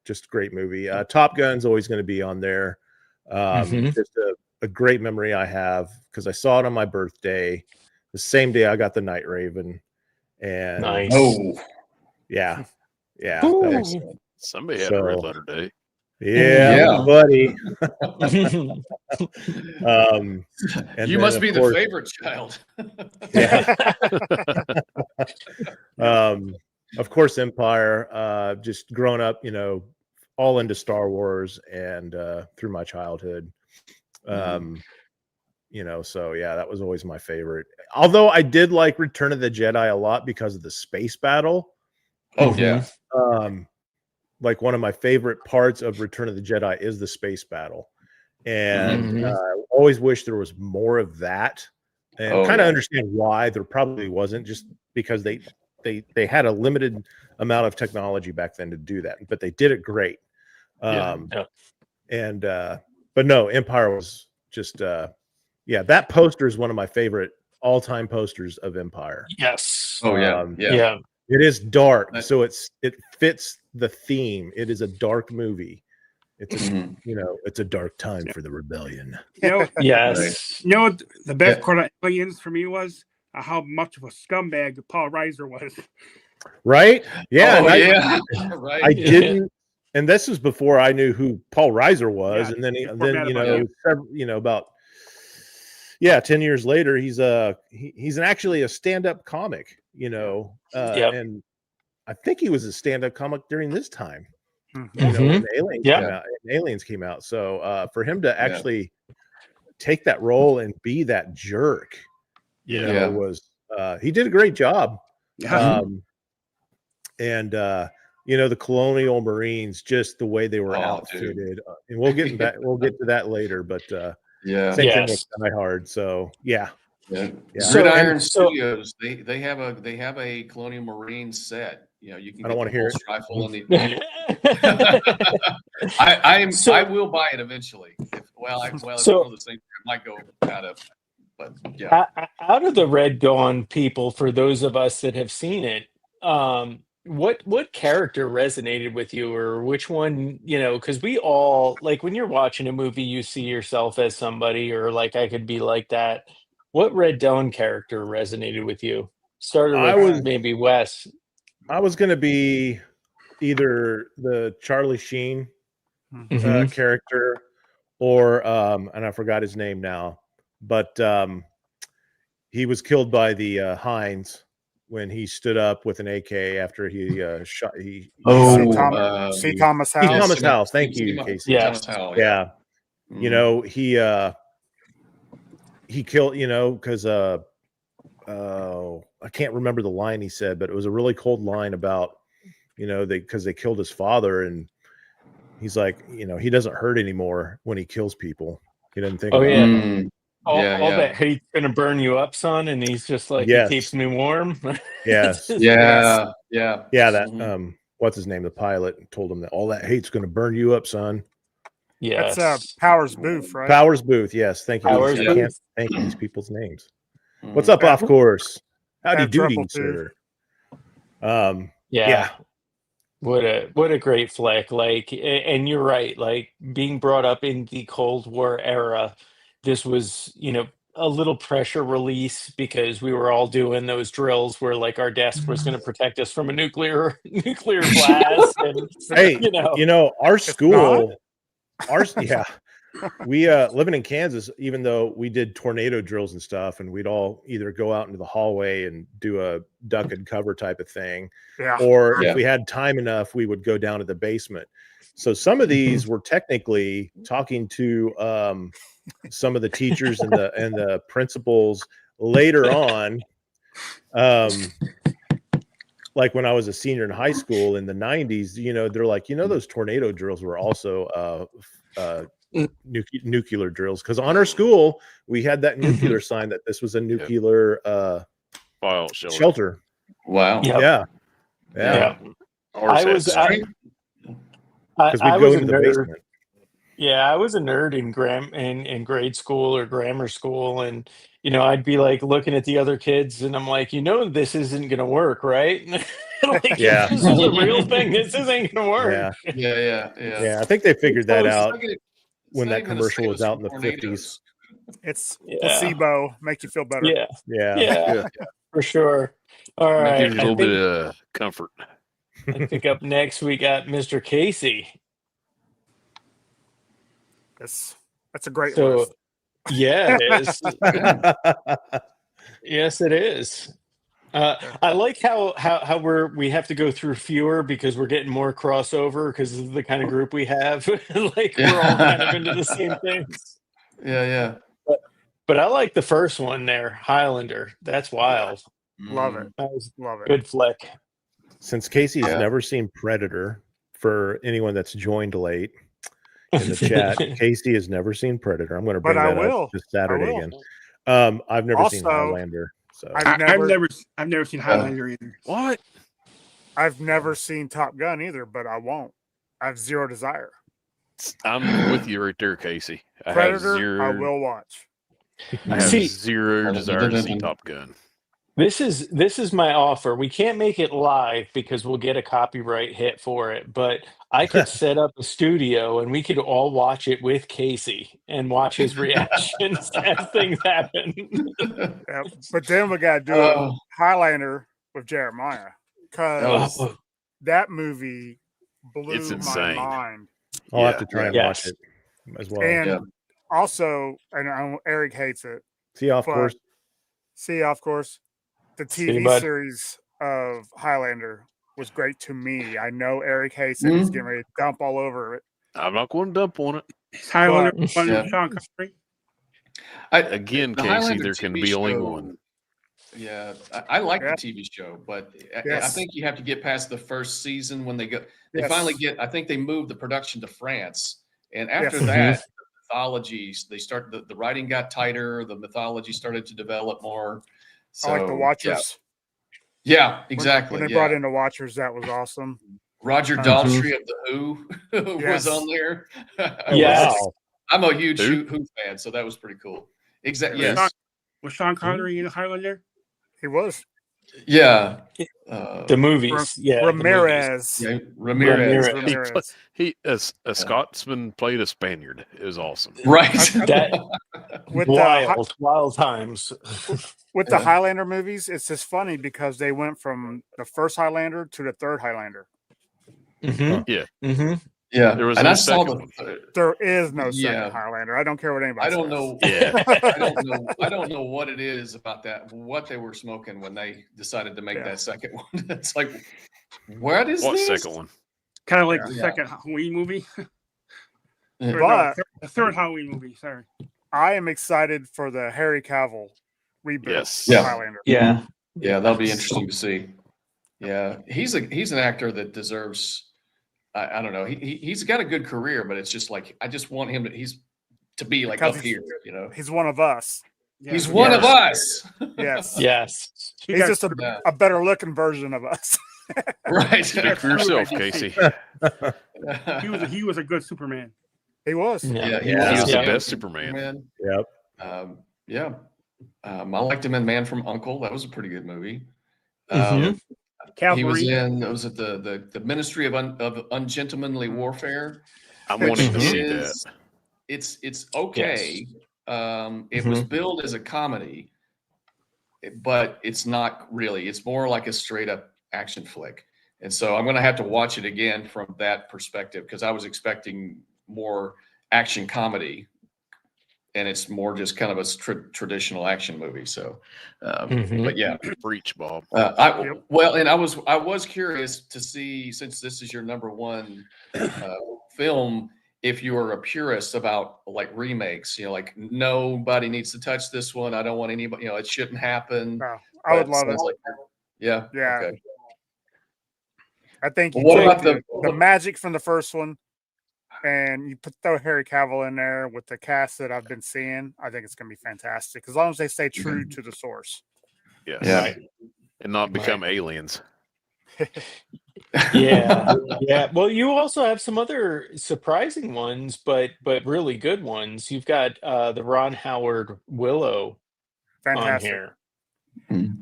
just a great movie. Top Gun's always going to be on there. Just a great memory I have, because I saw it on my birthday, the same day I got the Night Raven. And nice. Yeah. Somebody had a red letter day. Yeah, buddy. And you must be the favorite child. Of course, Empire. Just growing up, you know, all into Star Wars, and through my childhood. You know, so yeah, that was always my favorite. Although I did like Return of the Jedi a lot because of the space battle. Oh yeah. Like one of my favorite parts of Return of the Jedi is the space battle. And always wish there was more of that, and kind of understand why there probably wasn't, just because they had a limited amount of technology back then to do that, but they did it great. And but no, Empire was just that poster is one of my favorite all-time posters of Empire. Yes. Yeah. It is dark, so it fits the theme. It is a dark movie. It's you know, it's a dark time for the rebellion. You know, yes. You know what the best part of Aliens for me was? How much of a scumbag Paul Reiser was. Right? Yeah. Right. I didn't, and this was before I knew who Paul Reiser was, and then you know, about 10 years later, he's actually a stand-up comic, you know, and I think he was a stand-up comic during this time, you know, when Aliens came out. So for him to actually take that role and be that jerk, you know, was he did a great job. And you know, the Colonial Marines, just the way they were outfitted, and we'll get to that later, but same thing with Die Hard. So Gridiron Studios, they have a Colonial Marine set. You know, you can. I don't want to hear it. Rifle in the. I will buy it eventually. It's one of those things I might go out of. But out of the Red Dawn people, for those of us that have seen it, what character resonated with you, or which one, you know, because we all, like, when you're watching a movie, you see yourself as somebody, or like, I could be like that. What Red Dawn character resonated with you? Started with maybe Wes. I was going to be either the Charlie Sheen character, or and I forgot his name now, but he was killed by the Heinz when he stood up with an AK after he shot. C. Thomas House. C. Thomas House. Thank you, Casey. Yeah. You know, he killed, you know, because I can't remember the line he said, but it was a really cold line about, you know, because they killed his father, and he's like, you know, he doesn't hurt anymore when he kills people. He doesn't think about it. All that hate's gonna burn you up, son, and he's just like, he keeps me warm. Yes. Yeah. That what's his name, the pilot, and told him that all that hate's going to burn you up, son. Yes. That's Powers Booth, right? Powers Booth. Yes, thank you. Powers I Booth. can't think of these people's names. What's up, off course? Howdy doody, sir. Yeah. What a great flick. Like, and you're right, like being brought up in the Cold War era, this was, a little pressure release because we were all doing those drills where like our desk was going to protect us from a nuclear blast. And Hey, our school, we living in Kansas, even though we did tornado drills and stuff, and we'd all either go out into the hallway and do a duck and cover type of thing, or if we had time enough, we would go down to the basement. So some of these were technically talking to some of the teachers and the principals later on. Like when I was a senior in high school in the 90s, they're like, those tornado drills were also nuclear drills, because on our school we had that nuclear sign that this was a nuclear file shelter. Wow. Yeah. I was because we'd go into the basement. Yeah, I was a nerd in grade school or grammar school, and I'd be like looking at the other kids, and I'm like, this isn't gonna work, right? Like, if this is a real thing, this isn't gonna work. Yeah. I think they figured that out It's when not that even the commercial same was as out in the tornadoes. 50s. It's placebo, make you feel better. Yeah, for sure. All That right, gives you a little bit of comfort. I think up next we got Mr. Casey. That's a great So, list. yeah, it is. Yes, it is. I like how we have to go through fewer because we're getting more crossover because of the kind of group we have. Like we're all kind of into the same things. Yeah. But I like the first one there, Highlander. That's wild. Love it. Love it. Good flick. Since Casey's never seen Predator, for anyone that's joined late in the chat, Casey has never seen Predator. I'm going to bring that up this Saturday again. I've never seen Highlander. So I've never seen Highlander either. What? I've never seen Top Gun either, but I won't. I have zero desire. I'm with you right there, Casey. Predator, I will watch. I have zero desire to see Top Gun. This is my offer. We can't make it live because we'll get a copyright hit for it, but I could set up a studio and we could all watch it with Casey and watch his reactions as things happen. But then we got to do a Highlander with Jeremiah, because that movie blew my mind. I'll have to try and watch it as well. And also, and Eric hates it. See, of course. The TV series of Highlander was great to me. I know Eric hates it. He's getting ready to dump all over it. I'm not going to dump on it. Highlander, Sean Connery. Again, Casey, there can be only one. Yeah, I like the TV show, but I think you have to get past the first season when they finally get. I think they moved the production to France, and after that, the mythologies the writing got tighter. The mythology started to develop more. So, I like the Watchers. Yeah, exactly. When they brought in the Watchers, that was awesome. Roger Daltrey of the Who was on there. Yes. I'm a huge Who fan, so that was pretty cool. Exactly. Yes. Was Sean Connery in Highlander? He was. Yeah. The movies. Ramirez. Yeah, Ramirez. A Scotsman played a Spaniard. It was awesome. Right. With wild times. With the Highlander movies, it's just funny because they went from the first Highlander to the third Highlander. Mm-hmm. Yeah. Mm-hmm. Yeah. There was and no I saw second one. There is no second Highlander. I don't care what anybody says. I don't know. Yeah. I don't know what it is about that. What they were smoking when they decided to make that second one. It's like, what this? Second one? Kind of like the second Halloween movie. But the third Halloween movie. Sorry. I am excited for the Harry Cavill reboot. Yes. Highlander. Yeah, that'll be interesting to see. Yeah, he's an actor that deserves. I don't know. He's got a good career, but it's just like I just want him to be like up here. He's one of us. Yeah. He's one of us. Yes. Yes. He's just a better looking version of us. Right. Speak for yourself, Casey. He was a good Superman. He was. Yeah, He was the best Superman. Yep. Yeah. I liked him in Man from U.N.C.L.E. That was a pretty good movie. Mhm. He was Cavalry. in the Ministry of Ungentlemanly Warfare. I'm wanting to which see is- that. It's okay. It Mhm. was billed as a comedy, but it's not really. It's more like a straight up action flick. And so I'm going to have to watch it again from that perspective because I was expecting more action comedy, and it's more just kind of a traditional action movie. So, Mhm. but yeah, Breach, Bob. well, and I was curious to see, since this is your number one film, if you are a purist about like remakes, like nobody needs to touch this one. I don't want anybody, it shouldn't happen. No, I would love it. Like, yeah. Yeah. Okay. I think you Well, what take about the magic from the first one and you throw Harry Cavill in there with the cast that I've been seeing. I think it's going to be fantastic as long as they stay true to the source. Yes. Yeah. Right. And not become aliens. Yeah. Yeah. Well, you also have some other surprising ones, but really good ones. You've got the Ron Howard Willow on Fantastic. here.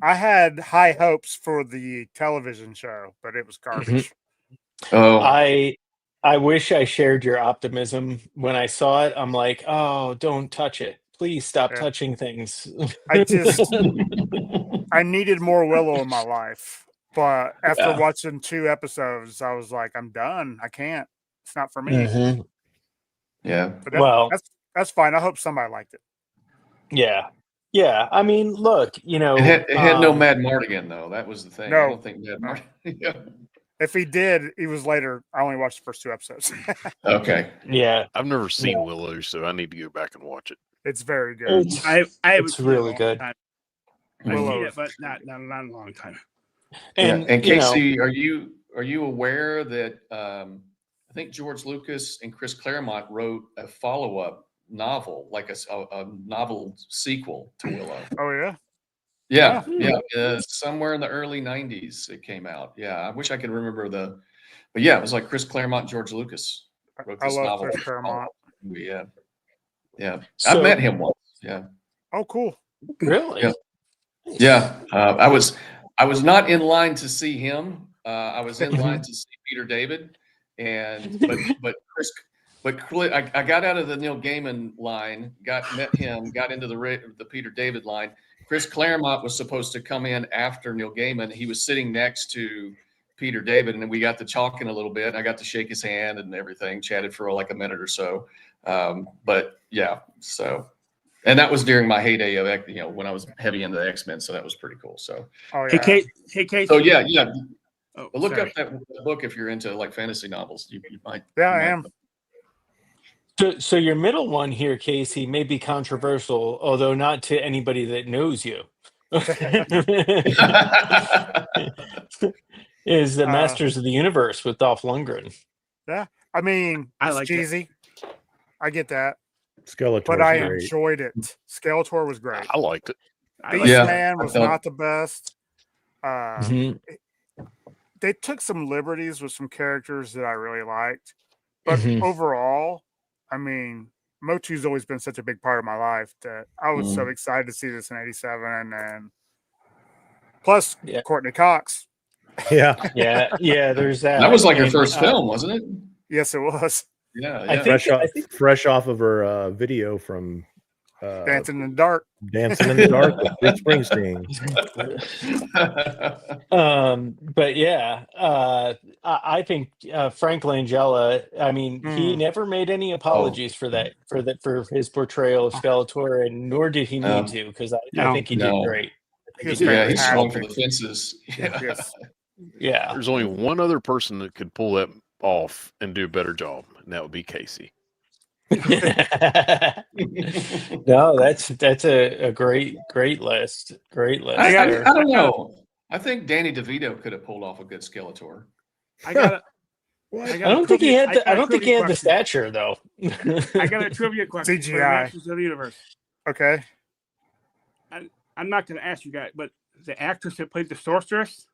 I had high hopes for the television show, but it was garbage. Oh, I wish I shared your optimism. When I saw it, I'm like, oh, don't touch it. Please stop Yeah. touching things. I needed more Willow in my life. But after Yeah. watching 2 episodes, I was like, I'm done. I can't. It's not for me. Mhm. yeah. But Well, that's fine. I hope somebody liked it. yeah. Yeah. I mean, look, It had no Mad Mardigan though. That was the thing. No. I don't think Mad Mardigan. Yeah. If he did, he was later. I only watched the first 2 episodes. Okay. yeah. I've never seen Willow, so I need to go back and watch it. It's very good. It's, I haven't it's seen it in a really long good. time. Willow. I've seen it, but not in a long time. And, And Casey, are you aware that I think George Lucas and Chris Claremont wrote a follow-up novel, like a novel sequel to Willow? Oh yeah. Yeah. Somewhere in the early '90s it came out. Yeah, I wish I could remember but yeah, it was like Chris Claremont, George Lucas wrote I this love novel. Chris Claremont. Yeah, yeah. So- I've met him once. Yeah. Oh, cool. really? Yeah. Yeah, I was not in line to see him. I was in line to see Peter David, I got out of the Neil Gaiman line, met him, got into the Peter David line. Chris Claremont was supposed to come in after Neil Gaiman. He was sitting next to Peter David, and we got to talking a little bit. I got to shake his hand and everything, chatted for like a minute or so. But yeah, so. And that was during my heyday of, when I was heavy into the X-Men. So that was pretty cool. So, Oh yeah. Hey, Casey. so yeah. Oh, But look sorry. up that book if you're into like fantasy novels. You might. Yeah, you I might- am. So your middle one here, Casey, may be controversial, although not to anybody that knows you. Is the Masters of the Universe with Dolph Lundgren. Yeah. I mean, I it's like it. cheesy. I get that. Skeletor, But I great. enjoyed it. Skeletor was great. I liked it. Beastman I was felt- not the best. Mhm. They took some liberties with some characters that I really liked. But Mhm. overall, I mean, Motu's always been such a big part of my life that I was so excited to see this in '87. And plus, Yeah. Courtney Cox. Yeah. Yeah, there's that. That was like her And, first film, wasn't it? Yes, it was. Yeah. I Yeah. think- Fresh off of her video from Dancing in the Dark. Dancing in the Dark with Bruce Springsteen. But yeah, I think Frank Langella. I mean, he never made any apologies for his portrayal of Skeletor, and nor did he need to, because I think he did great. He was Yeah, he's fantastic. swung for the fences. Yeah. Yes. Yeah. There's only one other person that could pull that off and do a better job, and that would be Casey. No, that's a great list. Great list. I there. don't know. I think Danny DeVito could have pulled off a good Skeletor. I got I don't think he had. I don't think he had the stature, though. I got a trivia question. For the CGI. Masters of the Universe. Okay. I'm not going to ask you guys, but the actress that played the sorceress,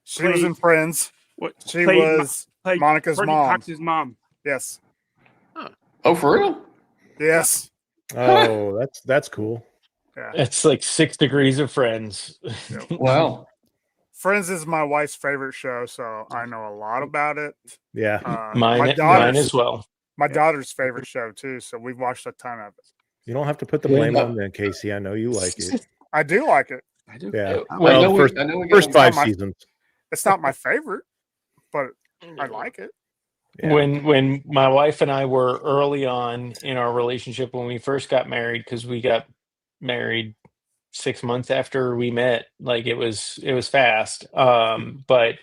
She was in Friends. She was Monica's Courtney mom. Cox's mom. Yes. Oh, for real? Yes. Oh, that's cool. Yeah. It's like 6 Degrees of Friends. Wow. Friends is my wife's favorite show, so I know a lot about it. Yeah. Mine as well. My daughter's favorite show too, so we've watched a ton of it. You don't have to put the blame on them, Casey. I know you like it. I do like it. I do. Yeah. Well, Well, first 5 seasons. It's not my favorite, but I like it. Yeah. When my wife and I were early on in our relationship, when we first got married, because we got married 6 months after we met, like it was fast. But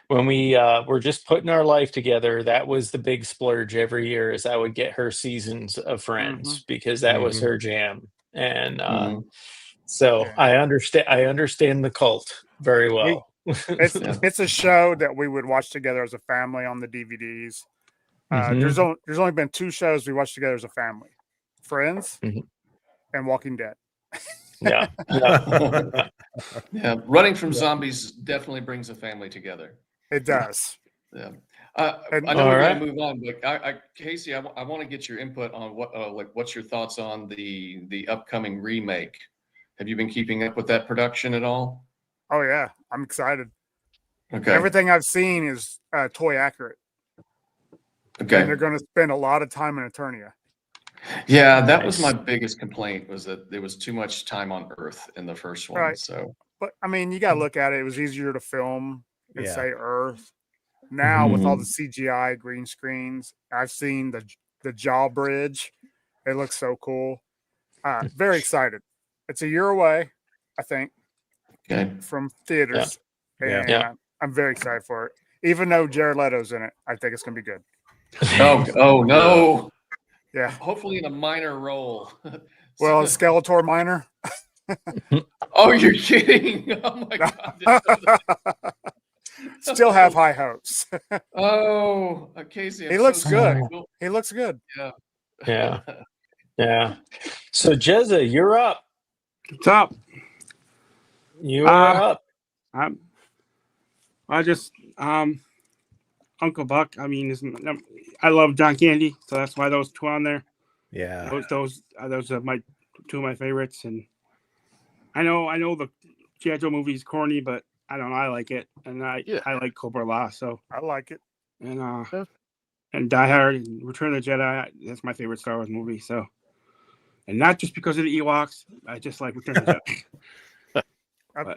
when we were just putting our life together, that was the big splurge every year, is I would get her seasons of Friends because that was her jam. And so I understand the cult very well. It's a show that we would watch together as a family on the DVDs. There's only been 2 shows we watched together as a family: Friends and Walking Dead. Yeah. Yeah. Running from zombies definitely brings a family together. It does. Yeah. I know All we're right. going to move on, but Casey, I want to get your input on what's your thoughts on the upcoming remake. Have you been keeping up with that production at all? Oh yeah, I'm excited. Okay. Everything I've seen is toy accurate. Okay. And they're going to spend a lot of time in Eternia. Yeah, that was my biggest complaint, was that there was too much time on Earth in the first one. Right. So, but I mean, you got to look at it. It was easier to film and Yeah. say Earth. Now with all the CGI green screens, I've seen the Jaw Bridge. It looks so cool. Very excited. It's a year away, I think, from theaters. Yeah. And I'm very excited for it. Even though Jared Leto's in it, I think it's going to be good. Oh no. Yeah. Hopefully in a minor role. Well, Skeletor minor. Oh, you're kidding. Oh my God. Still have high hopes. Oh, Casey. He looks good. Cool. He looks good. Yeah. Yeah. So Jezza, you're up. What's up? You are up. I just Uncle Buck. I mean, I love John Candy, so that's why those 2 on there. Yeah. Those are my 2 of my favorites, and I know the G.I. Joe movie is corny, but I don't know, I like it, and I like Cobra La, so I like it. And Die Hard and Return of the Jedi. That's my favorite Star Wars movie. So, and not just because of the Ewoks. I just like Return of the Jedi.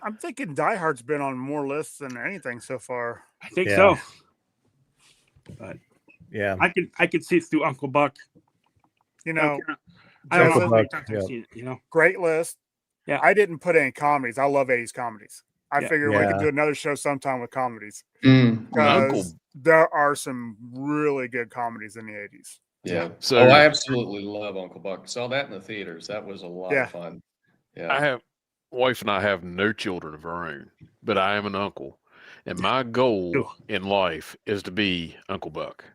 I'm thinking Die Hard's been on more lists than anything so far. I think so. But yeah, I could see it through Uncle Buck. You know, I don't know. Uncle Buck, I've seen it, you know, great list. Yeah, I didn't put any comedies. I love 80s comedies. I figured we could do another show sometime with comedies. Because there are some really good comedies in the 80s. Yeah. So I absolutely love Uncle Buck. Saw that in the theaters. That was a lot of fun. Yeah. Wife and I have no children of our own, but I am an uncle. And my goal in life is to be Uncle Buck.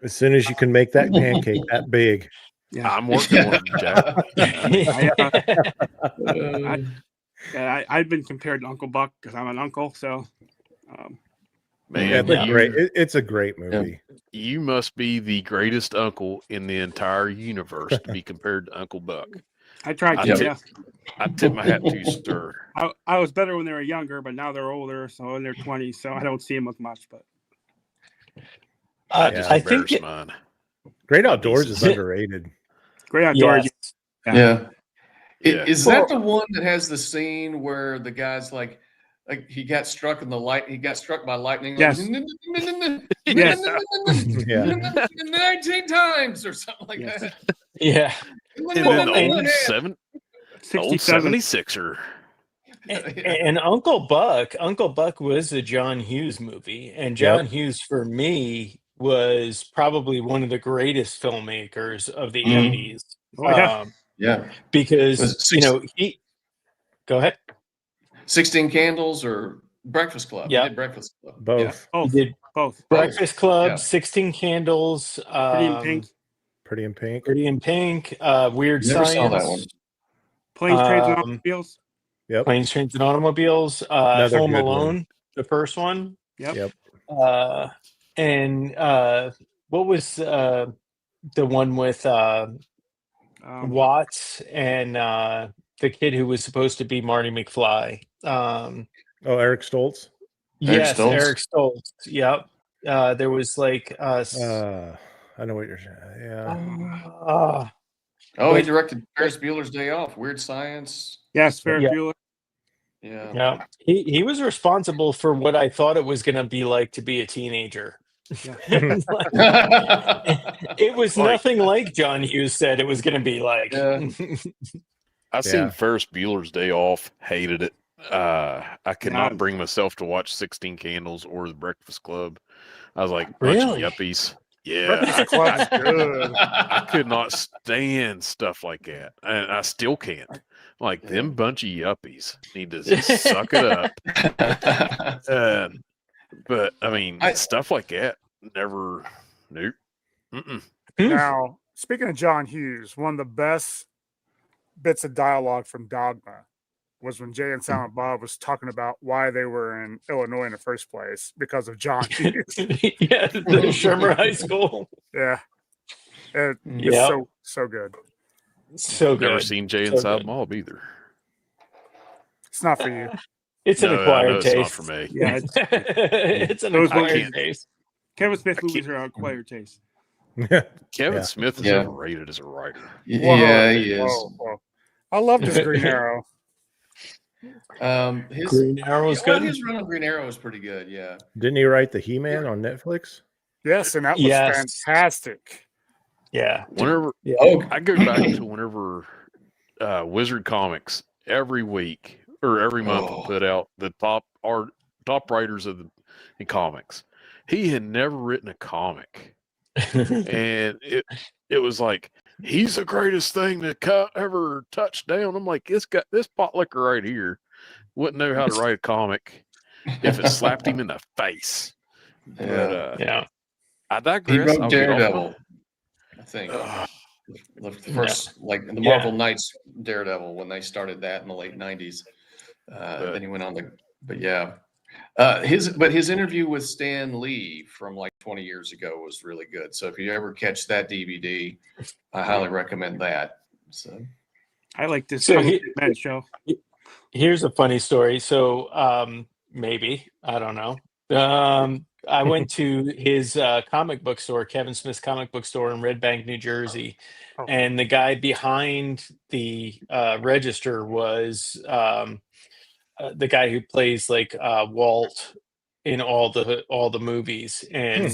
As soon as you can make that pancake that big. Yeah. I'm working on it, Jack. I've been compared to Uncle Buck because I'm an uncle. So, man, it's a great movie. You must be the greatest uncle in the entire universe to be compared to Uncle Buck. I tried to. I tip my hat to you, sir. I was better when they were younger, but now they're older, so in their 20s, so I don't see them as much. But I think mine. Great Outdoors is underrated. Great Outdoors. Yeah. Is that the one that has the scene where the guy's like he got struck in the light? He got struck by lightning. Yes. Yes. 19 times or something like that. Yeah. Old 76er. And Uncle Buck was a John Hughes movie, and John Hughes for me was probably one of the greatest filmmakers of the 80s. Because he go ahead. 16 Candles or Breakfast Club. Yeah, he did Breakfast Club. Both. He did both. Breakfast Club, 16 Candles, Pretty in Pink, Weird Never Science. saw that one. Planes, Trains, and Automobiles. Yep. Planes, Trains, and Automobiles. Home Alone. the first one. Yep. And what was the one with Watts and the kid who was supposed to be Marty McFly? Eric Stoltz. Yes, Stoltz? Eric Stoltz. Yep. There was like I know what you're saying. Yeah. He directed Ferris Bueller's Day Off, Weird Science. Yes, Ferris Bueller. Yeah. Yeah. He was responsible for what I thought it was going to be like to be a teenager. Yeah. It was nothing like John Hughes said it was going to be like. Yeah. I seen Ferris Bueller's Day Off, hated it. I could not bring myself to watch 16 Candles or The Breakfast Club. I was like, bunch of yuppies. Yeah, I could not stand stuff like that, and I still can't. Like them bunch of yuppies need to suck it up. But I mean, stuff like that never. Nope. Now, speaking of John Hughes, one of the best bits of dialogue from Dogma was when Jay and Silent Bob was talking about why they were in Illinois in the first place because of John Hughes. Yeah, the Shermer High School. Yeah. It's so good. So good. Never seen Jay and Silent Bob either. It's not for you. It's an acquired taste. It's not for me. Yeah, it's an acquired taste. Kevin Smith movies are acquired taste. Kevin Smith is overrated as a writer. Yeah, he is. Whoa. I loved his Green Arrow. His Green Arrow is good. His run on Green Arrow is pretty good. Yeah. Didn't he write the He-Man on Netflix? Yes, and that was fantastic. Yeah. Whenever I go back to whenever Wizard Comics every week or every month will put out the top writers of in comics. He had never written a comic, and it was like he's the greatest thing that ever touched down. I'm like, this pot liquor right here wouldn't know how to write a comic if it slapped him in the face. But I digress. He wrote Daredevil, I think. The first, like the Marvel Knights Daredevil, when they started that in the late '90s. Then he went on his interview with Stan Lee from like 20 years ago was really good. So if you ever catch that DVD, I highly recommend that. So I like this show. Here's a funny story. So maybe, I don't know. I went to his comic book store, Kevin Smith's comic book store in Red Bank, New Jersey. And the guy behind the register was the guy who plays like Walt in all the movies. And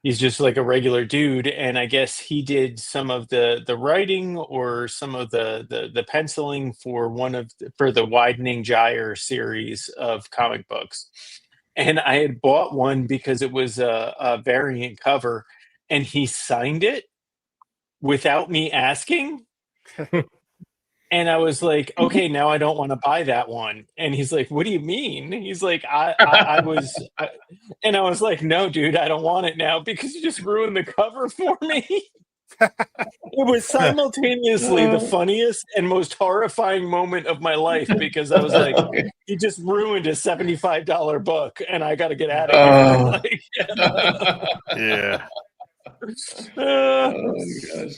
he's just like a regular dude. And I guess he did some of the writing or some of the penciling for for the Widening Gyre series of comic books. And I had bought one because it was a variant cover, and he signed it without me asking. And I was like, okay, now I don't want to buy that one. And he's like, what do you mean? He's like, I was like, no, dude, I don't want it now because you just ruined the cover for me. It was simultaneously the funniest and most horrifying moment of my life because I was like, he just ruined a $75 book and I got to get out of here. Yeah. Oh my gosh.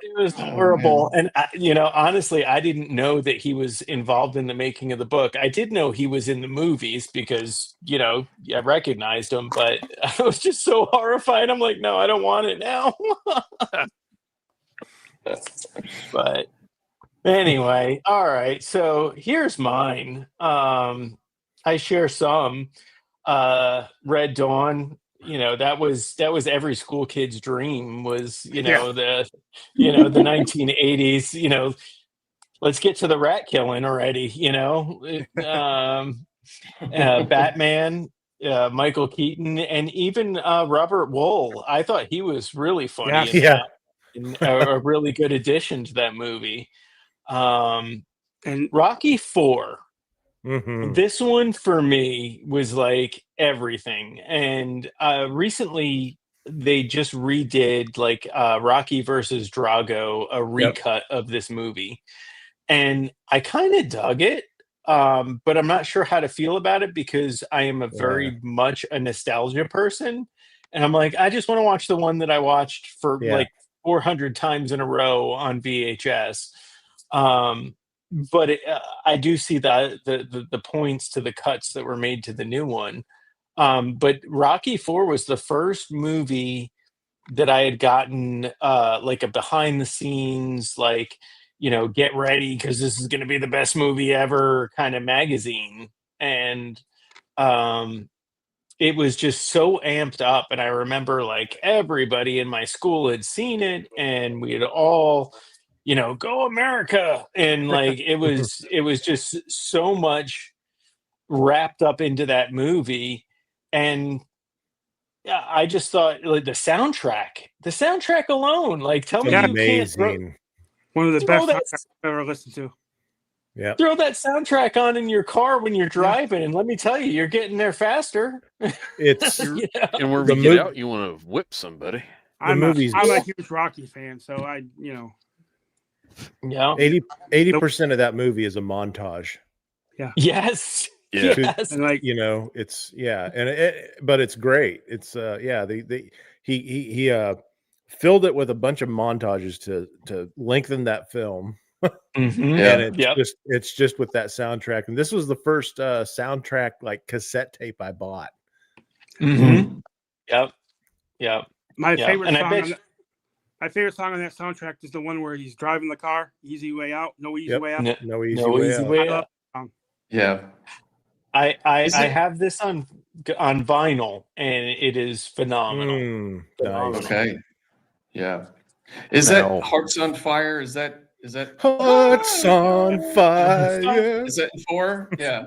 It was horrible. And, honestly, I didn't know that he was involved in the making of the book. I did know he was in the movies because, I recognized him, but I was just so horrified. I'm like, no, I don't want it now. But anyway, all right. So here's mine. I share some. Red Dawn. That was every school kid's dream was, the 1980s, let's get to the rat killing already, Batman, Michael Keaton, and even Robert Wool. I thought he was really funny. And a really good addition to that movie. And Rocky IV. Mm-hmm. This one for me was like everything. And recently they just redid like Rocky versus Drago, a recut of this movie. And I kind of dug it. but I'm not sure how to feel about it because I am a very much a nostalgia person, and I'm like, I just want to watch the one that I watched for like 400 times in a row on VHS. But I do see the points to the cuts that were made to the new one. But Rocky IV was the first movie that I had gotten like a behind the scenes, like, get ready because this is going to be the best movie ever kind of magazine. And it was just so amped up. And I remember like everybody in my school had seen it and we had all, go America. And like it was just so much wrapped up into that movie. And yeah, I just thought like the soundtrack alone, like tell me you can't one of the throw best that, songs I've ever listened to. Yeah. throw that soundtrack on in your car when you're driving, and let me tell you, you're getting there faster. It's and when we get out, you want to whip somebody. I'm a huge Rocky fan, so yeah, 80% of that movie is a montage. Yeah. Yes. Yeah. Yes. And like it's but it's great. It's he filled it with a bunch of montages to lengthen that film. Mm-hmm. And it's just with that soundtrack. And this was the first soundtrack like cassette tape I bought. Mm-hmm. Yep. My favorite and song. My favorite song on that soundtrack is the one where he's driving the car. Easy way out. No easy way out. No easy way out. Yeah. I have this on vinyl, and it is phenomenal. Nice. Okay. Yeah. Is that Hearts on Fire? Is that Hearts on Fire? Is that 4? Yeah.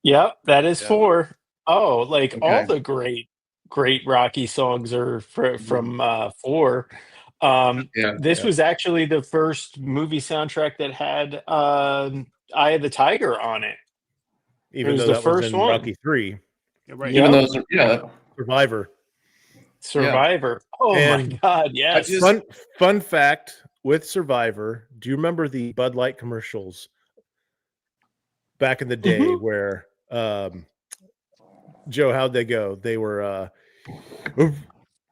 Yep, that is 4. Oh, like Okay. all the great Rocky songs are from 4. This was actually the first movie soundtrack that had Eye of the Tiger on it. Even though that was in Rocky 3. Yeah, right. Even though Survivor. Yeah. Oh and my God, yes. Fun fact with Survivor, do you remember the Bud Light commercials back in the day where Joe, how'd they go? They were a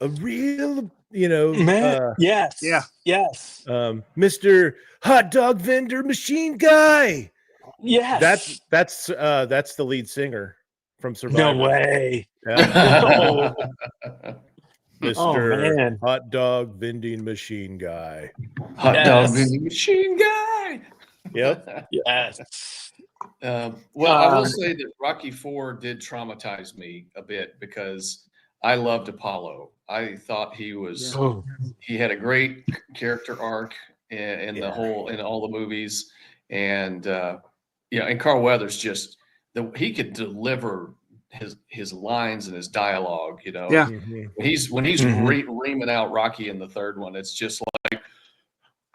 real, yes. Mr. Hot Dog Vendor Machine Guy. Yes. That's the lead singer from Survivor. No way. Yeah. Oh. Mr. Hot Dog Vending Machine Guy. Hot Dog Vending Machine Guy. Yep. Yes. I will say that Rocky IV did traumatize me a bit because I loved Apollo. I thought he had a great character arc in all the movies, and and Carl Weathers he could deliver his lines and his dialogue. Yeah. When he's reaming out Rocky in the third one, it's just like,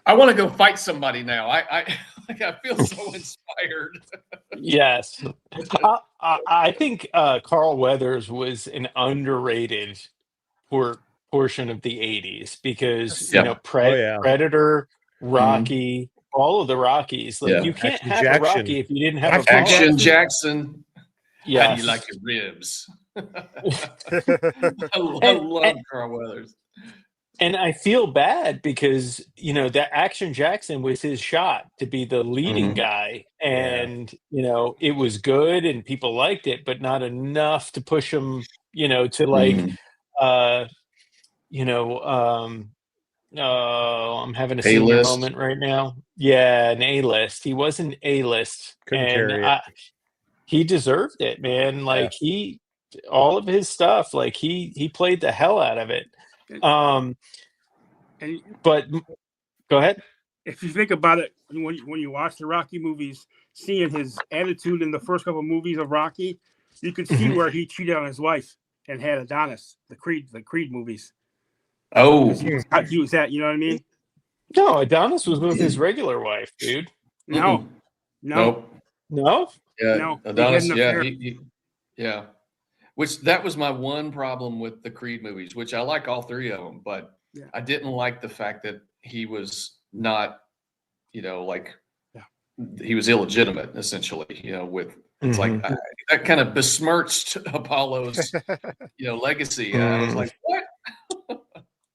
I want to go fight somebody now. I feel so inspired. Yes. I think Carl Weathers was an underrated portion of the 80s because, Predator, Rocky, all of the Rockies. Like you can't have a Rocky if you didn't have a Action Jackson. Yeah. How do you like your ribs? I love Carl Weathers. And I feel bad because, that Action Jackson was his shot to be the leading guy. And, it was good and people liked it, but not enough to push him, to like, I'm having a senior moment right now. Yeah, an A-list. He wasn't A-list. He deserved it, man. Like all of his stuff, like he played the hell out of it. But go ahead. If you think about it, when you watch the Rocky movies, seeing his attitude in the first couple of movies of Rocky, you could see where he cheated on his wife and had Adonis, the Creed movies. Oh, he was that, you know what I mean? No, Adonis was with his regular wife, dude. No. No. Yeah, no. Adonis. Yeah, Which that was my one problem with the Creed movies, which I like all 3 of them, but I didn't like the fact that he was not, he was illegitimate, essentially. With it's like that kind of besmirched Apollo's legacy. I was like, what?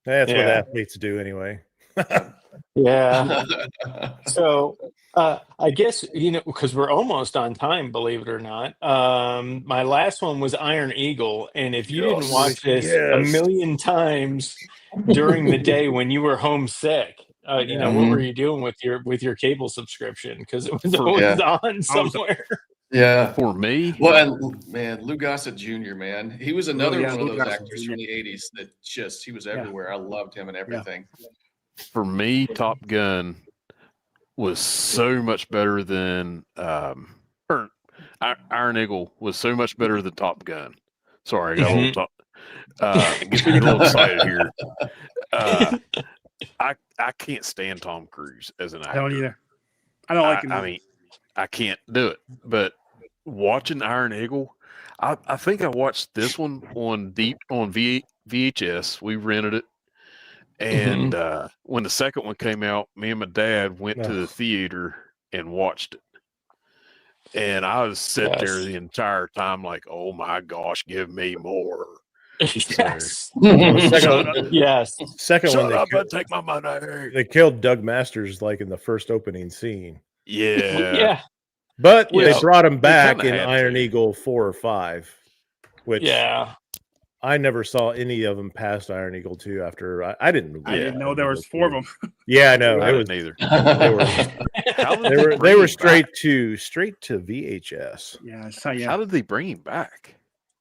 That's what athletes do anyway. Yeah. So I guess, because we're almost on time, believe it or not. My last one was Iron Eagle. And if you didn't watch this a million times during the day when you were homesick, what were you doing with your cable subscription? Because it was always on somewhere. Yeah. For me? Well, man, Lou Gossett Jr., man. He was another one of Lou those Gossett actors Jr. from the 80s that he was everywhere. I loved him and everything. For me, Top Gun was so much better than Iron Eagle was so much better than Top Gun. Sorry, I got a little getting a little excited here. I can't stand Tom Cruise as an actor. I don't either. I don't like him. I mean, I can't do it. But watching Iron Eagle, I think I watched this one on VHS. We rented it. And when the second one came out, me and my dad went to the theater and watched it. And I was sitting there the entire time like, oh my gosh, give me more. Yes. Second Shut one, up and take my money. They killed Doug Masters like in the first opening scene. Yeah. But they brought him back in had Iron to. Eagle 4 or 5, which I never saw any of them past Iron Eagle 2 after I didn't. I didn't know there was 4 of them. Yeah, I know. I It was didn't either. They were straight to VHS. Yeah, How did they bring him back?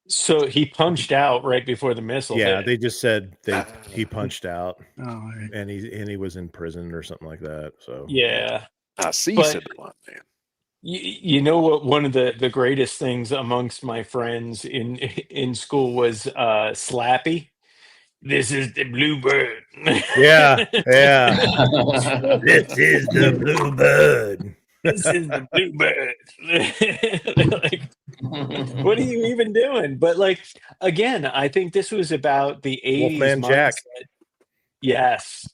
So he punched out right before the missile hit. They just said he punched out, right. and he was in prison or something like that. So I see. You said the line, man. You know what? One of the greatest things amongst my friends in school was Slappy. This is the bluebird. Yeah. This is the bluebird. This is the bluebird. Like, what are you even doing? But again, I think this was about the 80s Wolfman mindset. Jack. Yes.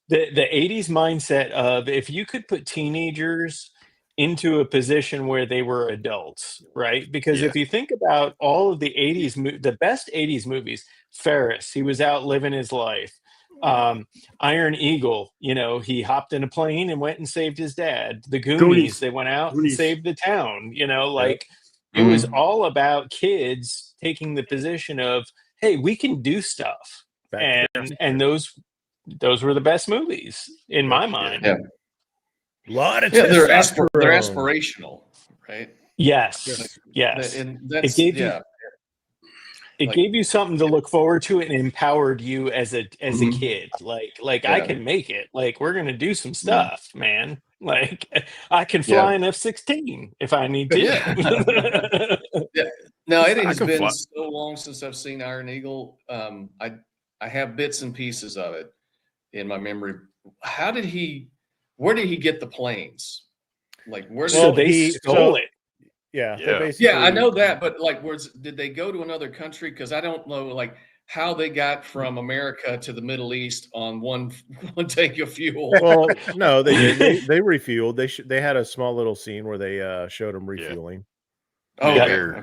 The 80s mindset of if you could put teenagers into a position where they were adults, right? Because if you think about all of the 80s, the best 80s movies, Ferris, he was out living his life. Iron Eagle, he hopped in a plane and went and saved his dad. The Goonies. They went out and saved the town. It was all about kids taking the position of, hey, we can do stuff. And those were the best movies in my mind. Yeah. A lot of they're aspirational, right? Yes. And that's, it gave you something to look forward to and empowered you as a kid. I can make it. We're gonna do some stuff, man. I can fly an F-16 if I need to. Now it has been so long since I've seen Iron Eagle. I have bits and pieces of it in my memory. Where did he get the planes? Where did they stole it? Yeah. I know that, but did they go to another country? Because I don't know how they got from America to the Middle East on one tank of fuel. Well, no, they didn't. They refueled. They had a small little scene where they showed them refueling. Okay.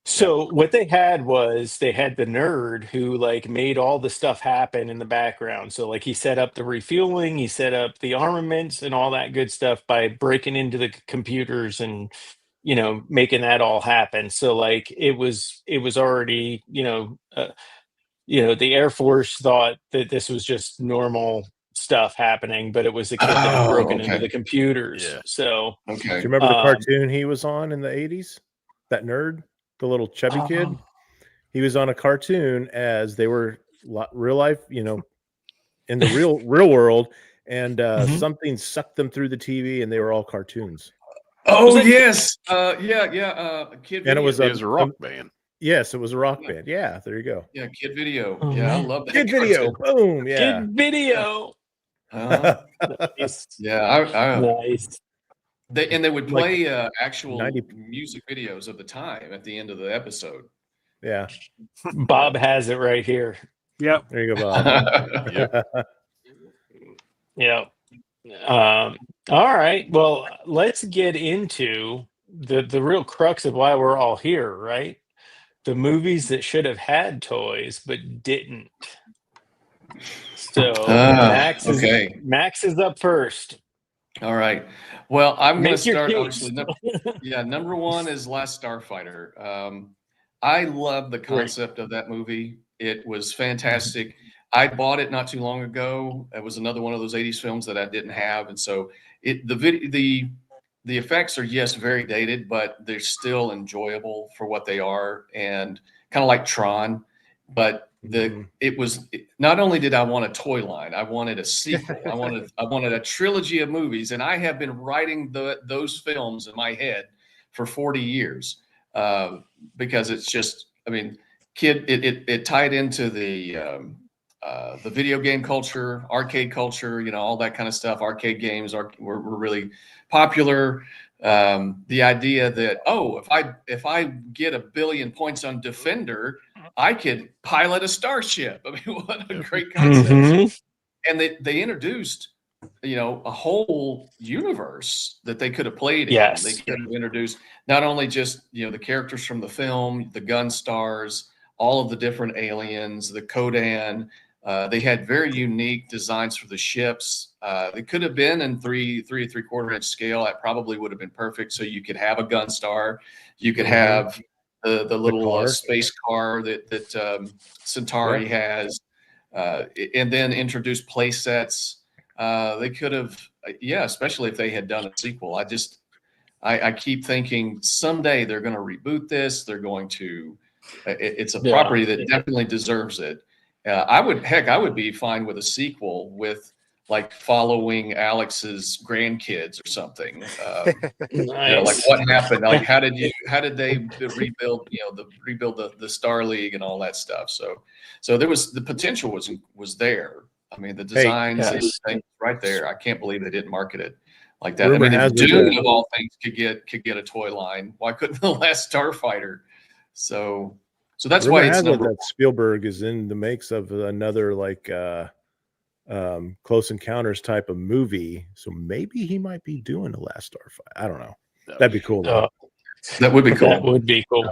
So what they had was they had the nerd who made all the stuff happen in the background. So he set up the refueling, he set up the armaments and all that good stuff by breaking into the computers and making that all happen. So it was already the Air Force thought that this was just normal stuff happening, but it was the kid that had broken into the computers. Yeah. So do you remember the cartoon he was on in the 80s? That nerd? The little chubby kid, he was on a cartoon as they were real life, in the real world, and something sucked them through the TV, and they were all cartoons. Oh yes, Kid Video. And it was a rock band. Yes, it was a rock band. Yeah, there you go. Yeah, Kid Video. Yeah, I love that. Kid Video. Boom. Yeah. Kid Video. Nice. Nice. They would play actual music videos of the time at the end of the episode. Yeah. Bob has it right here. Yep. There you go, Bob. Yeah. All right. Well, let's get into the real crux of why we're all here, right? The movies that should have had toys but didn't. So Okay. Max is up first. All right. Well, I'm going to Make your start. case. Obviously, number one is Last Starfighter. I love the Great. concept of that movie. It was fantastic. I bought it not too long ago. It was another one of those '80s films that I didn't have, and so the effects are, yes, very dated, but they're still enjoyable for what they are, and kind of like Tron. But it was, not only did I want a toy line, I wanted a sequel. I wanted a trilogy of movies, and I have been writing those films in my head for 40 years because it's just, I mean, it tied into the video game culture, arcade culture, all that kind of stuff. Arcade games were really popular. The idea that, oh, if I get 1 billion points on Defender, I could pilot a starship. I mean, what a great concept! And they introduced, a whole universe that they could have played in. Yes. They could have introduced not only just the characters from the film, the gun stars, all of the different aliens, the Kodan. They had very unique designs for the ships. They could have been in 3.75 inch scale. That probably would have been perfect. So you could have a gun star, you could have the little space car that Centauri has, and then introduce play sets. They could have, especially if they had done a sequel. I keep thinking someday they're going to reboot this. They're going to. It's a property that definitely deserves it. I would be fine with a sequel with like following Alex's grandkids or something. Nice. Like what happened? Like how did they rebuild? Rebuild the Star League and all that stuff. So there was, the potential was there. I mean, the designs, everything right there. I can't believe they didn't market it like that. Rumor I mean, if has it Dune that- of all things could get a toy line, why couldn't the Last Starfighter? So that's Rumor why it's has it number that Spielberg is in the makes of another like Close Encounters type of movie. So maybe he might be doing the Last Starfighter. I don't know. That'd be cool though. That would be cool. That would be cool.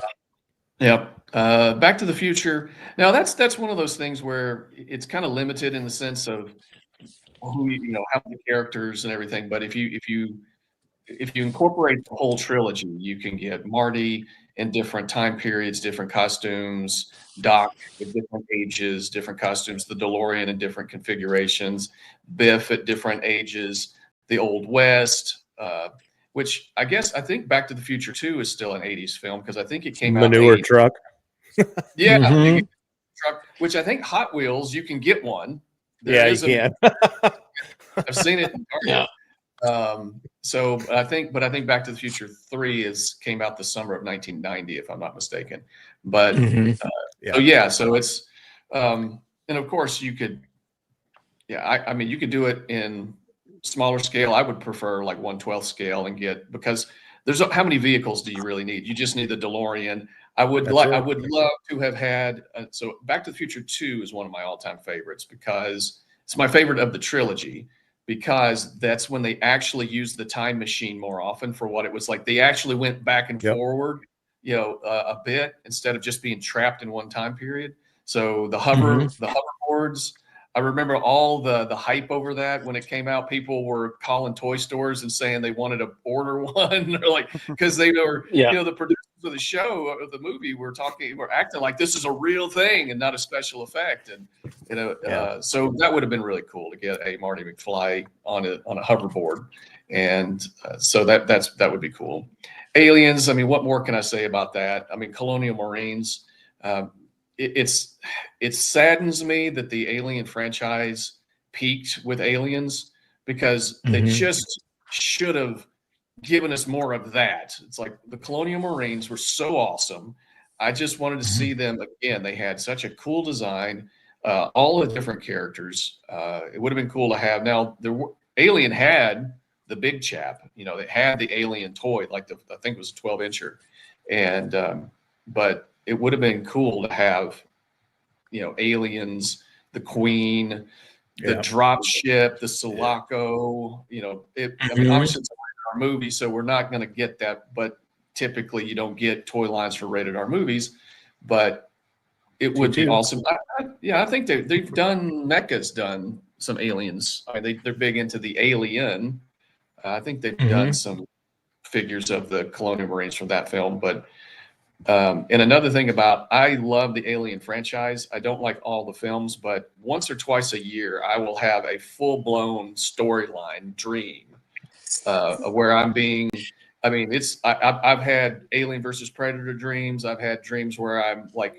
Yep. Back to the Future. Now that's one of those things where it's kind of limited in the sense of who how many characters and everything. But if you incorporate the whole trilogy, you can get Marty in different time periods, different costumes, Doc at different ages, different costumes, the DeLorean in different configurations, Biff at different ages, the Old West, which I think Back to the Future 2 is still an 80s film because I think it came out. Manure truck. Yeah. Truck, which I think Hot Wheels, you can get one. You can. I've seen it in Target. So I think Back to the Future 3 came out the summer of 1990, if I'm not mistaken. But so it's and of course you could, I mean you could do it in smaller scale. I would prefer like 1/12 scale and because there's how many vehicles do you really need? You just need the DeLorean. I would love to have had. So Back to the Future 2 is one of my all-time favorites because it's my favorite of the trilogy. Because that's when they actually used the time machine more often for what it was like. They actually went back and forward, a bit instead of just being trapped in one time period. So the hoverboards, I remember all the hype over that when it came out. People were calling toy stores and saying they wanted to order one, or like because they were, the producers of the show of the movie were acting like this is a real thing and not a special effect, and so that would have been really cool to get a Marty McFly on a hoverboard, and so that would be cool. Aliens, I mean, what more can I say about that? I mean, Colonial Marines. It saddens me that the Alien franchise peaked with Aliens because they just should have given us more of that. It's like the Colonial Marines were so awesome. I just wanted to see them again. They had such a cool design, all the different characters. It would have been cool to have. Now, Alien had the big chap, they had the Alien toy, like I think it was a 12-incher. And, but it would have been cool to have, aliens, the Queen, the drop ship, the Sulaco. You know, I mean, obviously it's a rated R movie, so we're not going to get that. But typically, you don't get toy lines for rated R movies. But it would be awesome. I think they've done. Mecca's done some aliens. I mean, they're big into the Alien. I think they've done some figures of the Colonial Marines from that film. But and another thing about, I love the Alien franchise. I don't like all the films, but once or twice a year, I will have a full-blown storyline dream where I'm being. I mean, I've had Alien versus Predator dreams. I've had dreams where I'm like,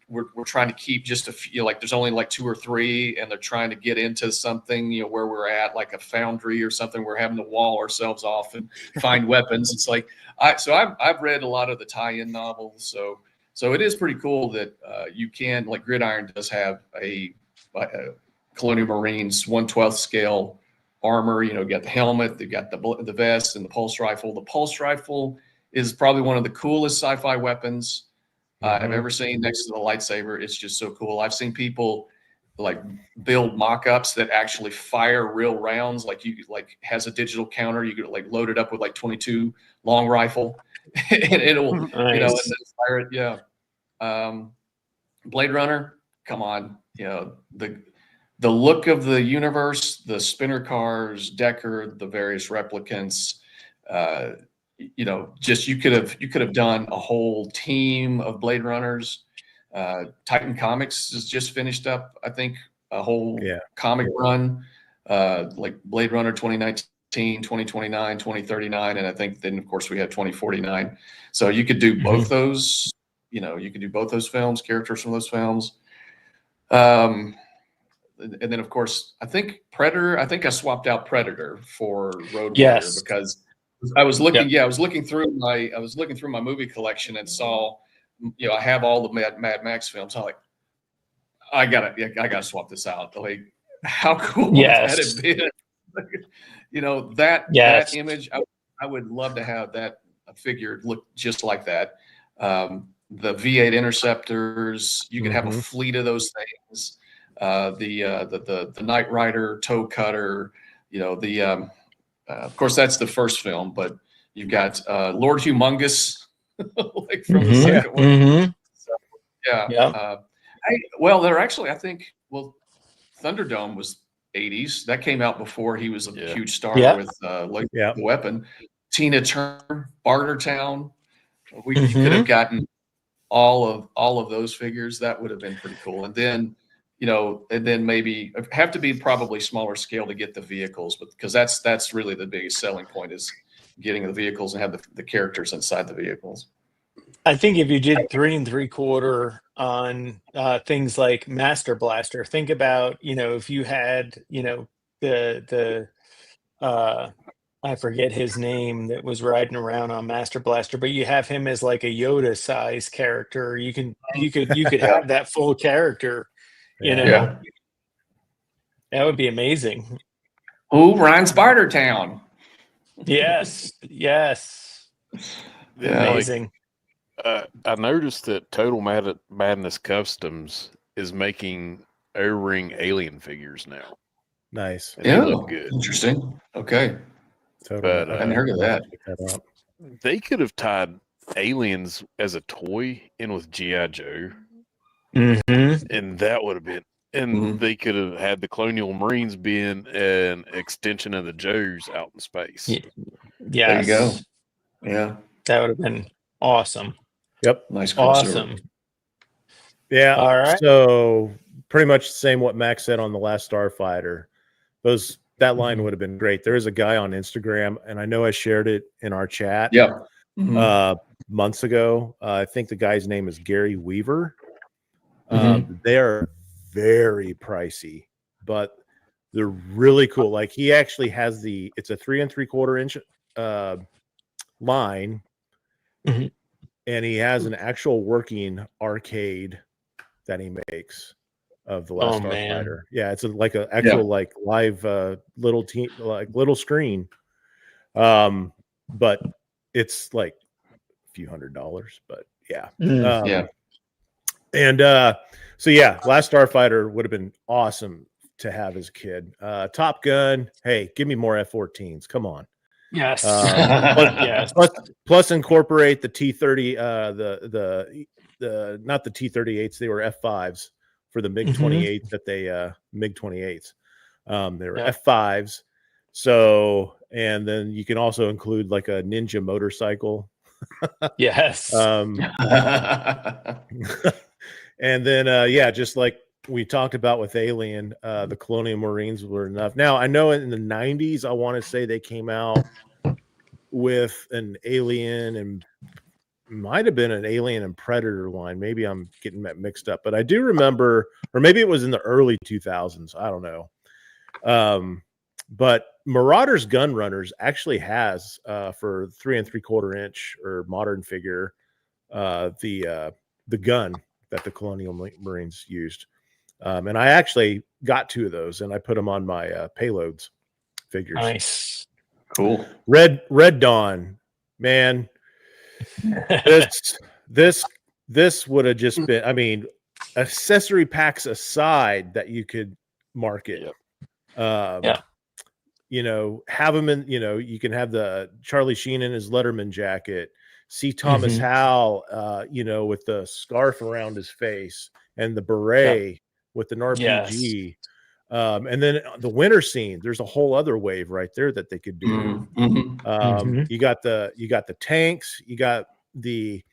we're trying to keep just a few, like there's only like 2 or 3, and they're trying to get into something, you know, where we're at, like a foundry or something. We're having to wall ourselves off and find weapons. It's like, I've read a lot of the tie-in novels. So it is pretty cool that you can, like Gridiron does have a Colonial Marines 1/12 scale armor. You know, you got the helmet, they've got the vest and the pulse rifle. The pulse rifle is probably one of the coolest sci-fi weapons I've ever seen, next to the lightsaber. It's just so cool. I've seen people like build mock-ups that actually fire real rounds. Like has a digital counter. You could like load it up with like 22 long rifle and it'll, Nice. you know, and then fire it. Yeah. Blade Runner, come on. You know, the look of the universe, the spinner cars, Decker, the various replicants, you know, just you could have done a whole team of Blade Runners. Titan Comics has just finished up, I think, a whole comic run, like Blade Runner 2019, 2029, 2039, and I think then of course we have 2049. So you could do both those. You know, you could do both those films, characters from those films. And then of course I think Predator. I think I swapped out Predator for Road Warrior because I was looking. I was looking through my movie collection and saw, you know, I have all the Mad Max films. I'm like, I gotta swap this out. Like, how cool would that have been? You know, that image. I would love to have that figure look just like that. The V8 Interceptors. You could have a fleet of those things. The Knight Rider tow cutter. You know, of course, that's the first film, but you've got Lord Humongous, like from the second one. So, well, they're actually, I think, Thunderdome was 80s. That came out before he was a huge star with the Weapon. Tina Turner, Bartertown. You could have gotten all of those figures. That would have been pretty cool. And then, you know, maybe have to be probably smaller scale to get the vehicles, but because that's really the biggest selling point, is getting the vehicles and have the characters inside the vehicles. I think if you did 3 3/4 on things like Master Blaster, think about, you know, if you had, you know, the I forget his name that was riding around on Master Blaster, but you have him as like a Yoda size character. You could have that full character. You know, that would be amazing. Ooh, Ryan's Bartertown. Yes. Amazing. I noticed that Total Madness Customs is making O-ring alien figures now. Nice. And they look good. Interesting. Okay. But I hadn't heard of that. They could have tied aliens as a toy in with G.I. Joe. And that would have been, and they could have had the Colonial Marines being an extension of the Joes out in space. There you go. Yeah. That would have been awesome. Yep. Nice crossover. Awesome. Yeah. All right. So pretty much the same what Max said on the last Starfighter. That line would have been great. There is a guy on Instagram, and I know I shared it in our chat. Months ago. I think the guy's name is Gary Weaver. They are very pricey, but they're really cool. Like, he actually has it's a 3 3/4 inch line, and he has an actual working arcade that he makes of the last Starfighter. Yeah, it's like an actual like live little screen. But it's like a few $100s, but and so last Starfighter would have been awesome. to have as a kid. Top Gun. Hey, give me more F-14s. Come on. Yes. Yes. Plus incorporate the T-30, the not the T-38s, they were F-5s for the MiG-28s that they MiG-28s. They were F-5s. So, and then you can also include like a Ninja motorcycle. Yes. And then just like we talked about with Alien, the Colonial Marines were enough. Now I know in the 90s, I want to say they came out with an Alien and might have been an Alien and Predator line. Maybe I'm getting that mixed up, but I do remember, or maybe it was in the early 2000s. I don't know. But Marauders Gun Runners actually has for 3 3/4 inch or modern figure the gun that the Colonial Marines used. And I actually got 2 of those and I put them on my payloads figures. Nice. Cool. Red Dawn, man. This would have just been, I mean, accessory packs aside that you could market. You know, have them in, you know, you can have the Charlie Sheen in his Letterman jacket, see Thomas Howell, you know, with the scarf around his face and the beret with an RPG. And then the winter scene, there's a whole other wave right there that they could do. You got the tanks, you got the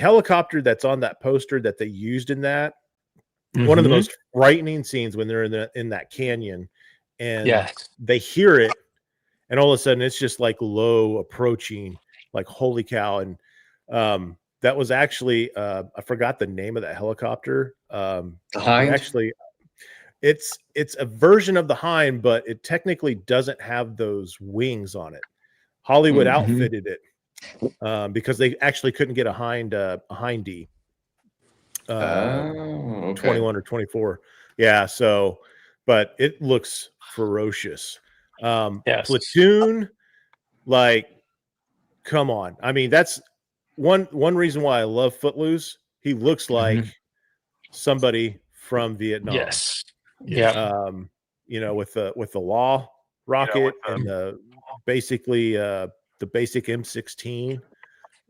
helicopter that's on that poster that they used in that. One of the most frightening scenes when they're in that canyon and they hear it and all of a sudden it's just like low approaching, like holy cow. And that was actually I forgot the name of that helicopter. The Hind? Actually, it's a version of the Hind, but it technically doesn't have those wings on it. Hollywood outfitted it because they actually couldn't get a Hindy 21 or 24. Yeah, so but it looks ferocious. Platoon, like, come on. I mean, that's one reason why I love Footloose. He looks like somebody from Vietnam. Yes. You know, with the law rocket and basically the basic M16,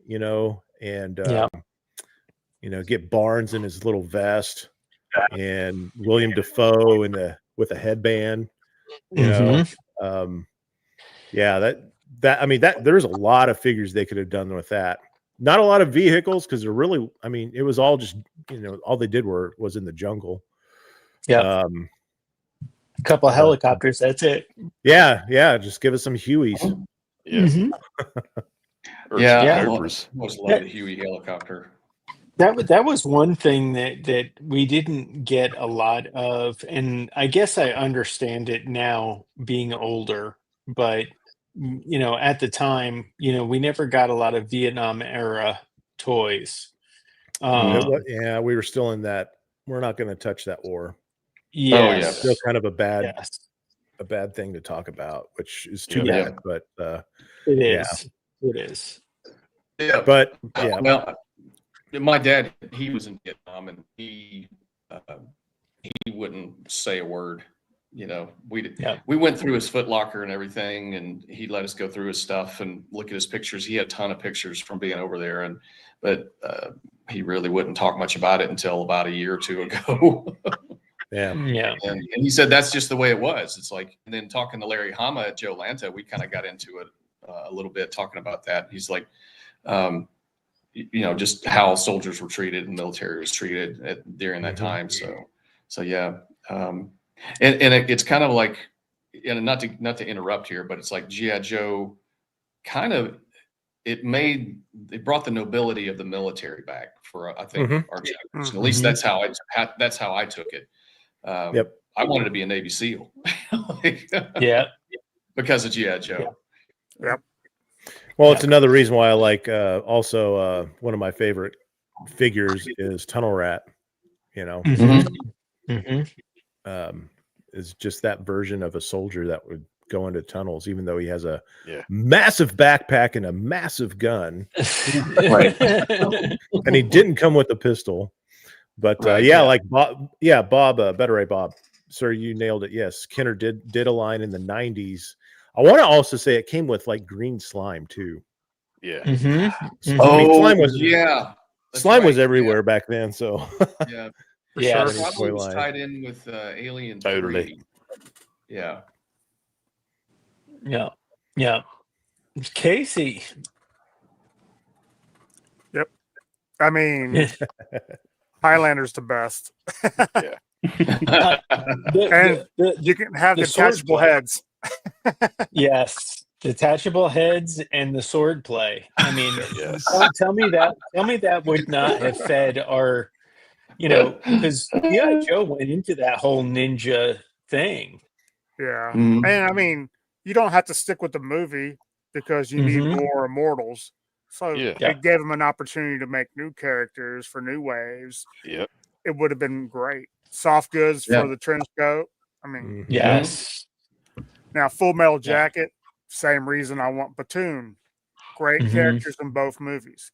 you know, and you know, get Barnes in his little vest and William Dafoe with a headband, you know. That I mean, that there's a lot of figures they could have done with that. Not a lot of vehicles because they're really, I mean, it was all just, you know, all they did was in the jungle. A couple of helicopters, that's it. Just give us some Hueys. I always loved the Huey helicopter. That was one thing that we didn't get a lot of, and I guess I understand it now being older, but you know, at the time, you know, we never got a lot of Vietnam era toys. We were still in that. We're not going to touch that war. Still kind of a bad thing to talk about, which is too bad. But it is. It is. Yeah, but well, my dad, he was in Vietnam, and he wouldn't say a word. You know, we went through his Foot Locker and everything, and he let us go through his stuff and look at his pictures. He had a ton of pictures from being over there, but he really wouldn't talk much about it until about a year or two ago. And he said that's just the way it was. It's like, and then talking to Larry Hama at Joe Lanta, we kind of got into it a little bit, talking about that. He's like, you know, just how soldiers were treated and military was treated during that time. So yeah. And it's kind of like, and not to interrupt here, but it's like G.I. Joe kind of, it brought the nobility of the military back for, I think, our generation. At least that's how I took it. I wanted to be a Navy SEAL. Because of G.I. Joe. Well, it's another reason why I like also one of my favorite figures is Tunnel Rat, you know. Is just that version of a soldier that would go into tunnels, even though he has a massive backpack and a massive gun. And he didn't come with a pistol. But like Bob, Better Ray Bob. sir, you nailed it. Yes, Kenner did a line in the 90s. I want to also say it came with like green slime too. Yeah. Mm-hmm. I mean, slime was Slime was everywhere back then. So Yeah. For Yes. sure. Probably was line. tied in with Alien. Totally. 3. Yeah. Yeah. Yeah. Casey. Yep. I mean, Highlander's the best. Yeah. And you can have the sword detachable play. heads. Yes, detachable heads and the sword play. I mean, Yes. tell me that would not have fed our, because Joe went into that whole ninja thing. Yeah. Mhm. And I mean, you don't have to stick with the movie because you need more immortals. So Yeah. it gave them an opportunity to make new characters for new waves. Yep. It would have been great. Soft goods for the trench coat. I mean, Yes. now Full Metal Jacket, same reason I want Platoon. Great characters in both movies.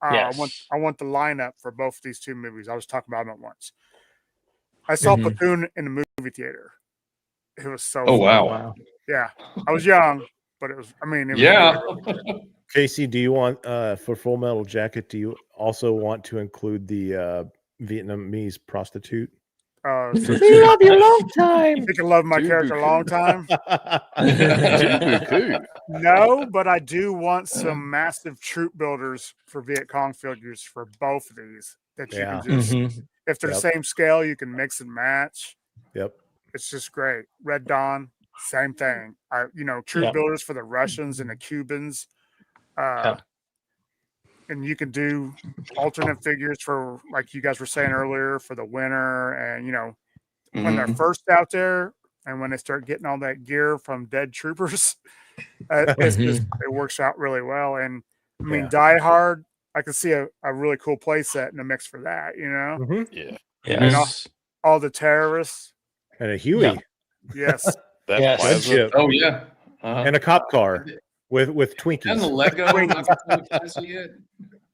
Yes. I want the lineup for both these two movies. I was talking about them at once. I saw Platoon in the movie theater. It was so fun. Wow. Yeah. I was young, but it was really good. Casey, do you want for Full Metal Jacket? Do you also want to include the Vietnamese prostitute? So We love you long time. You can love my character a long time. No, but I do want some massive troop builders for Viet Cong figures for both of these that you can just, if they're the same scale, you can mix and match. Yep. It's just great. Red Dawn, same thing. Troop builders for the Russians and the Cubans. And you can do alternate figures for, like you guys were saying earlier, for the winter. And, when they're first out there and when they start getting all that gear from dead troopers, it works out really well. And I mean, Die Hard, I can see a really cool play set in the mix for that, Yeah. Yes. All the terrorists. And a Huey. Yes. That plaza. Oh, yeah. And a cop car with Twinkies. And the Lego.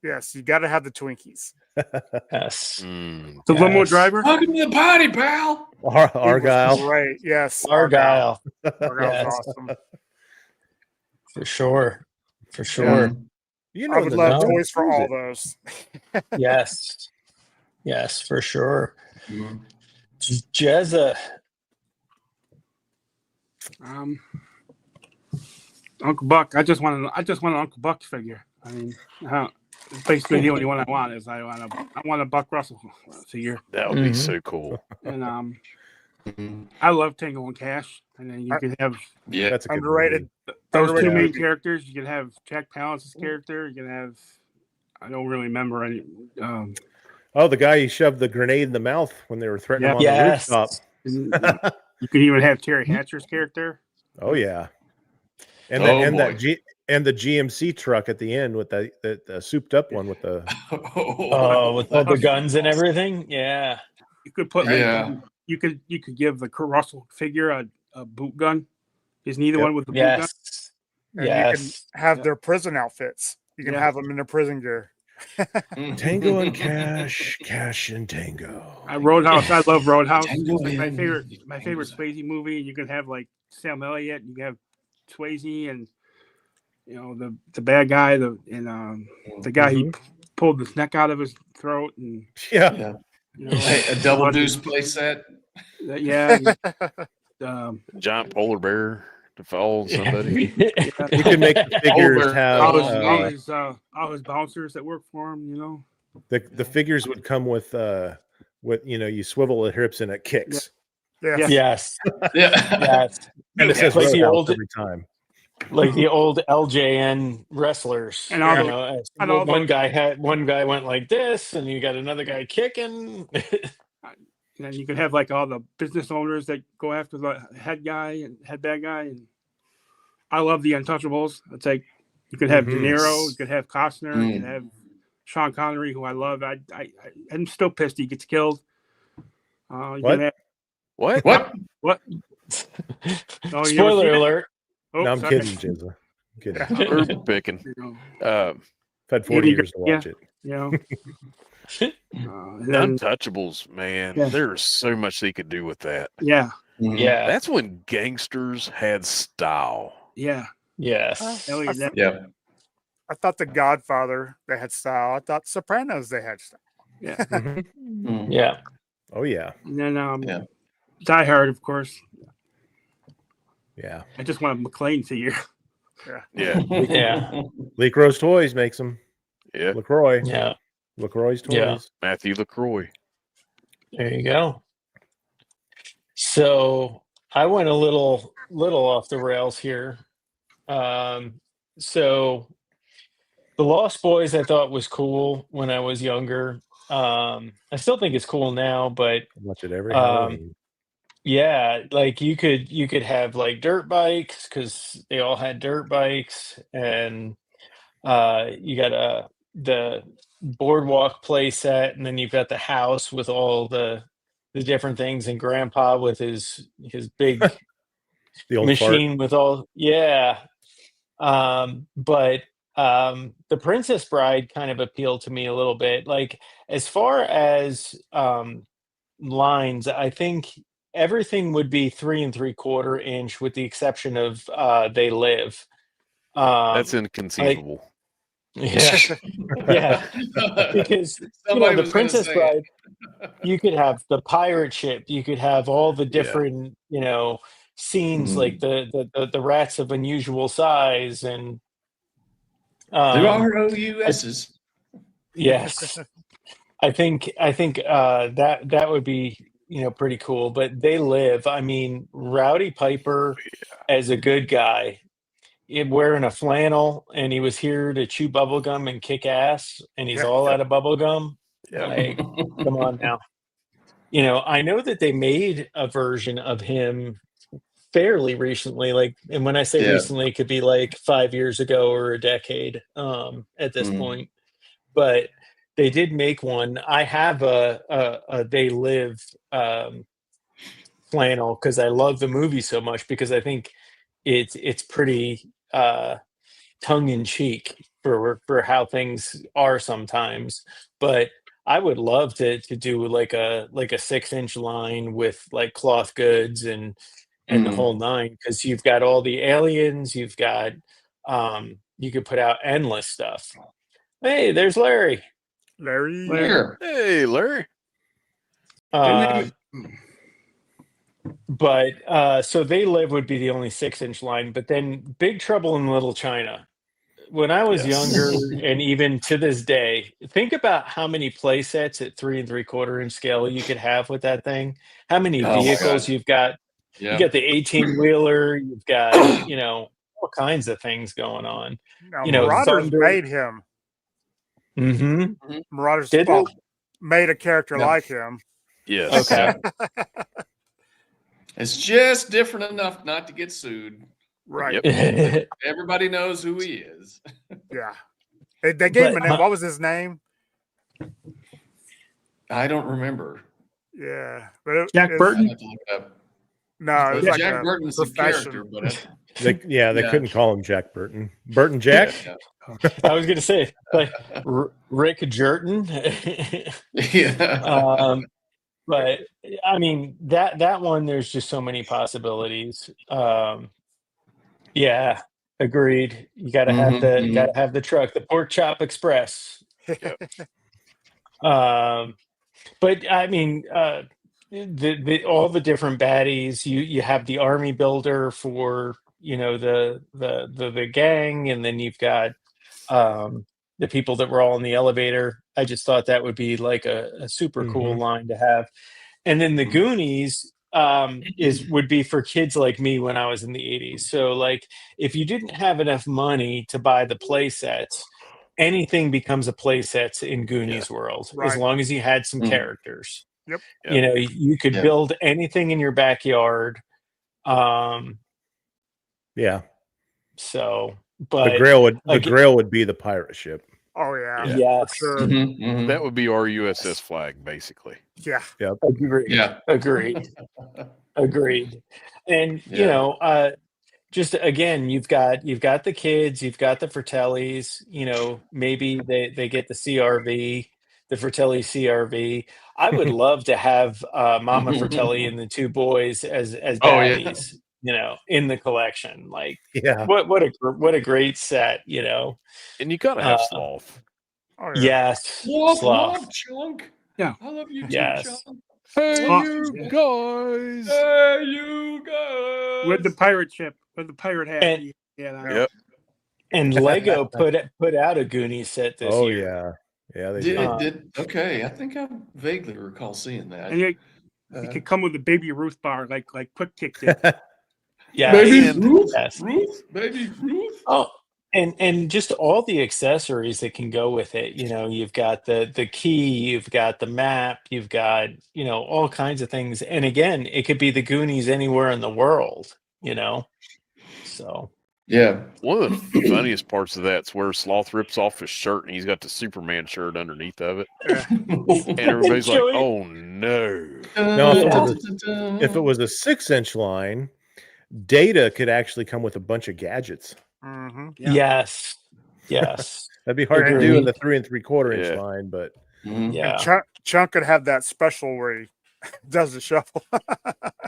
Yes, you got to have the Twinkies. Yes. The limo driver. Welcome to the party, pal. Argyle. Right. Yes. Argyle. Argyle's awesome. For sure. For sure. I would love toys for all those. Yes. Yes, for sure. Jezza. Uncle Buck. I just want an Uncle Buck figure. I mean, basically the only one I want is I want a Buck Russell figure. That would be so cool. And I love Tango and Cash. And then you can have that's a underrated. Those two main characters. You can have Jack Palance's character. You can have I don't really remember any. The guy he shoved the grenade in the mouth when they were threatening him on the rooftop. You could even have Terry Hatcher's character. Oh yeah, and the GMC truck at the end with the souped up one with the with all the guns and everything. Yeah, you could put you could give the Kurt Russell figure a boot gun. Isn't he the one with the boot gun? And you can have their prison outfits. You can have them in their prison gear. Tango and Cash, Cash and Tango. Roadhouse. I love Roadhouse. Like my favorite Swayze movie. You can have like Sam Elliott. You can have Swayze and the bad guy. The guy he pulled his neck out of his throat and a double deuce play set. Giant polar bear to fall somebody. You can make the figures have all his bouncers that work for him. The figures would come with you swivel the hips and it kicks. Yes. Yes. And it says like the old every time. Like the old LJN wrestlers. And one guy went like this, and you got another guy kicking. And you can have like all the business owners that go after the head bad guy. And I love the Untouchables. It's like you could have De Niro, you could have Costner, you could have Sean Connery, who I love. I'm still pissed he gets killed. What? Oh, spoiler alert. Oh, no, I'm kidding, Jizza. I'm kidding. We're picking. I've had 40 years to watch it. Then, Untouchables, man. Yeah. There's so much they could do with that. yeah, Yeah. That's when gangsters had style. yeah. Yes. Hell yeah, that- Yeah. I thought The Godfather they had style. I thought Sopranos they had style. yeah. Mhm. Yeah. Oh yeah, And then Yeah. Die Hard, of course. yeah. I just want a McLean figure. Yeah. Yeah. Leak Rose Toys makes them. Yeah. LaCroix. Yeah. LaCroix's Toys. Yeah. Matthew LaCroix. There you go. So I went a little off the rails here. So the Lost Boys I thought was cool when I was younger. I still think it's cool now, but Watch it every um, Halloween. yeah, like you could have like dirt bikes because they all had dirt bikes, and you got the boardwalk play set, and then you've got the house with all the different things, and Grandpa with his big The old machine with all but the Princess Bride kind of appealed to me a little bit. Like as far as lines, I think everything would be 3 3/4 inch with the exception of They Live. That's Like inconceivable. yeah, yeah, because Somebody the was going to Princess say Bride, you could have the pirate ship, you could have all the Yeah. different scenes like the rats of unusual size and There um are OUSs. yes, I think that would be pretty cool. But They Live, I mean, Rowdy Piper as a good guy, wearing a flannel, and he was here to chew bubble gum and kick ass, and he's all out of bubble gum. Yeah. Like, come on now. I know that they made a version of him fairly recently, like, and when I say Yeah. recently, it could be like 5 years ago or a decade at this point. But they did make one. I have a They Live flannel because I love the movie so much, because I think it's pretty tongue in cheek for how things are sometimes. But I would love to do like a 6 inch line with like cloth goods and the whole nine, because you've got all the aliens, you've got you could put out endless stuff. Hey, there's Larry. Larry. Here. Hey, Larry. But so They Live would be the only 6 inch line, but then Big Trouble in Little China. When I was Yes. younger, and even to this day, think about how many play sets at 3 3/4 inch scale you could have with that thing. How many Oh my vehicles God. you've got? Yeah. You got the 18-wheeler, you've got, all kinds of things going on. Now, Marauders Thunder. made him. Mm-hmm. Marauders Did they? made a character Yeah. like him. Yes. Okay. It's just different enough not to get sued. Right. Yep. Everybody knows who he is. Yeah. They gave him a But, name. What was his name? I don't remember. Yeah. But Jack I Burton? have to look it up. No, it was Well, like Jack a Burton's a character, profession. but They Yeah. couldn't call him Jack Burton. Burton Jack. yeah. I was going to say, like Rick Jerton. Yeah. But I mean, that one, there's just so many possibilities. Yeah, agreed. You gotta have the truck, the Pork Chop Express. But I mean, all the different baddies. You have the army builder for the gang, and then you've got the people that were all in the elevator. I just thought that would be like a super cool line to have. And then the Goonies would be for kids like me when I was in the 80s. So like if you didn't have enough money to buy the play sets, anything becomes a play sets in Goonies world, as Right. long as you had some characters. Yep. You could build anything in your backyard. Yeah. So but The Grail would be the pirate ship. Oh yeah. Yes. For sure. That would be our USS flag, basically. Yeah. Yep. Agreed. Yeah. Agreed. And just again, you've got the kids, you've got the Fratellis, maybe they get the CRV, the Fratelli CRV. I would love to have Mama Fratelli and the two boys as Oh, yeah. baddies, in the collection. Like, Yeah. what a great set, And you gotta have Sloth. Oh yeah. Yes, Love Sloth. Chunk. Yeah. I love you too, Yes. Chunk. Hey, Sloth, you yeah. guys. Hey, you guys. With the pirate ship, with the pirate hat. And- Yep. And Lego put out a Goonies set this Oh year. yeah, they did. Okay, I think I vaguely recall seeing that. And it could come with a Baby Ruth bar, like Quick Kick did. Yeah. Baby and- Ruth, Yes. Baby Ruth. Oh, and just all the accessories that can go with it. You've got the key, you've got the map, you've got all kinds of things. And again, it could be the Goonies anywhere in the world. So Yeah. One of the funniest parts of that's where Sloth rips off his shirt and he's got the Superman shirt underneath of it. And everybody's like, Joey- oh no. No, if it was a 6-inch line, Data could actually come with a bunch of gadgets. Mm-hmm. Yeah. Yes. That'd be hard to do in Agreed. the 3 3/4 inch Yeah. line, but Yeah. Chunk could have that special where he does the shuffle.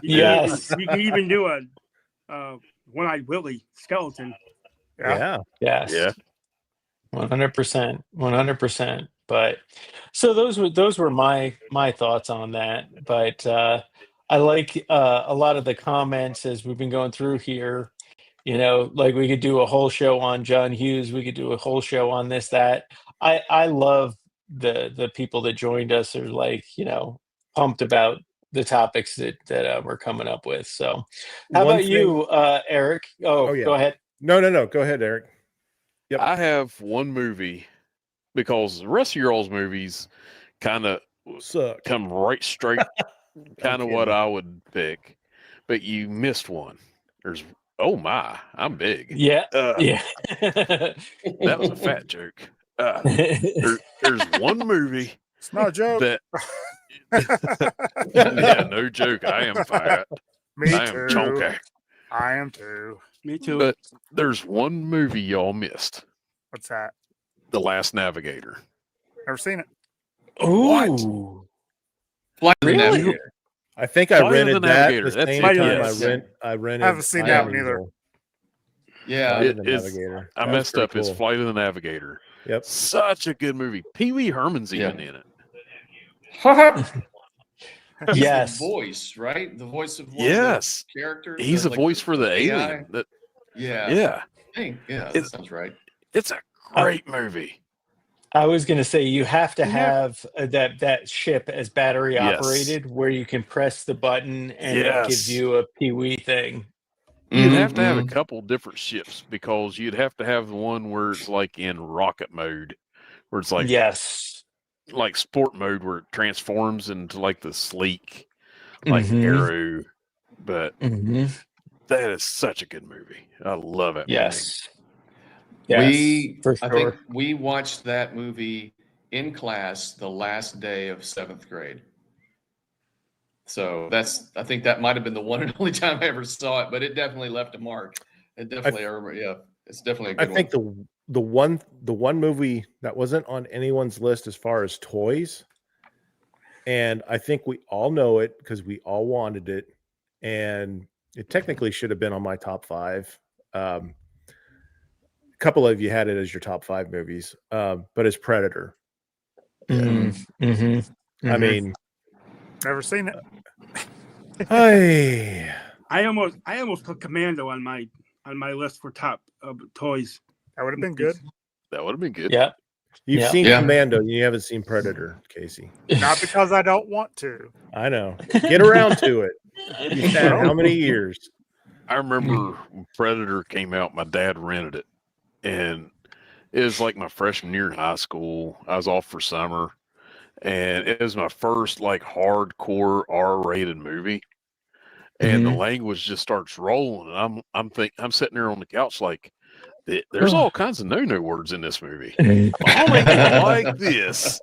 Yes. You can even do a One-Eyed Willie skeleton. yeah. Yes. Yeah. 100%. 100%. But so those were my thoughts on that. But I like a lot of the comments as we've been going through here. Like we could do a whole show on John Hughes. We could do a whole show on this, that. I love the people that joined us are like, pumped about the topics that we're coming up with. So how One about you, Eric? Oh, yeah. Go ahead. No. Go ahead, Eric. Yep. I have one movie because the rest of your all's movies kind of Suck. come right straight, kind of what kidding. I would pick. But you missed one. Oh my, I'm big. Yeah. Yeah. That was a fat joke. There's one movie It's not a joke. that, yeah, no joke. I am fat. Me I too. am chunky. I am too. Me too. But there's one movie y'all missed. What's that? The Last Navigator. Never seen it. Ooh. Flight of the Really? Navigator. I think I Flight of rented the that Navigator, the that's same it, time yes. I rented. I haven't seen that one either. Yeah. Flight of the It is- Navigator. I That was messed up. pretty It's cool. Flight of the Navigator. Yep. Such a good movie. Pee Wee Herman's even in it. He's Yes. the voice, right? The voice of one Yes. of the characters. He's a like voice for the AI? alien. Yeah. Yeah. Hey, yeah, that It's- sounds right. It's a great movie. I was going to say you have to Yeah. have that ship as battery Yes. operated, where you can press the button and it Yes. gives you a Pee Wee thing. You'd have to have a Mhm. couple different ships because you'd have to have the one where it's like in rocket mode, where it's like Yes. like sport mode where it transforms into like the sleek, like Mhm. arrow. But Mhm. that is such a good movie. I love it. Yes. Yes. For I sure. think we watched that movie in class the last day of 7th grade. So I think that might have been the one and only time I ever saw it, but it definitely left a mark. It definitely, it's definitely a I good think one. the one movie that wasn't on anyone's list as far as toys, and I think we all know it because we all wanted it, and it technically should have been on my top 5. A couple of you had it as your top 5 movies, but it's Predator. Mhm. I mean, Never seen it. I I almost put Commando on my list for top toys. That would have been good. That would have been good. Yeah. you've Yeah. seen Yeah. Commando, you haven't seen Predator, Casey. Not because I don't want to. I know. Get around to it. You've had how many years? I remember when Predator came out, my dad rented it. And it was like my freshman year in high school. I was off for summer. And it was my first like hardcore R-rated movie. And the language just starts rolling. And I'm sitting there on the couch like, there's all kinds of no words in this movie. I'll make it like this.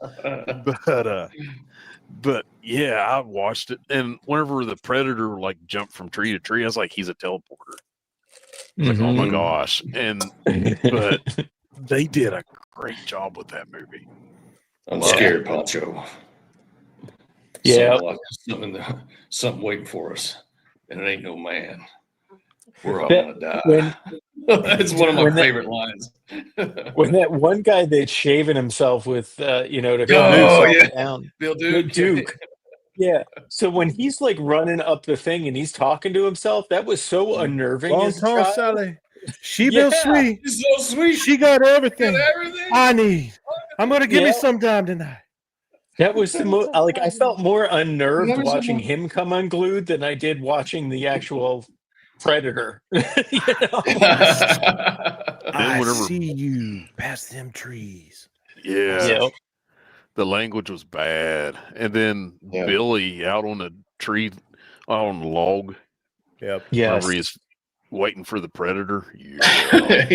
But yeah, I watched it, and whenever the Predator like jumped from tree to tree, I was like, he's a teleporter. Like, oh my Mhm. gosh. But they did a great job with that movie. I'm scared, Pancho. Yeah. Something waiting for us, and it ain't no man. We're all gonna die. It's one of my favorite lines. When that one guy that's shaving himself with, to calm Oh, himself down, Bill Duke. Duke. Yeah. So when he's like running up the thing and he's talking to himself, that was so unnerving Long as a tall child. Sally. She Bill sweet. She's so sweet. She got everything, everything I need. I'm gonna give me some time tonight. That was the most, like, I felt more unnerved watching him come unglued than I did watching the actual predator. I see you past them trees. Yeah. Yep. The language was bad. And then Billy out on the tree, on the log. Yep. Whenever he's waiting for the predator. Yeah.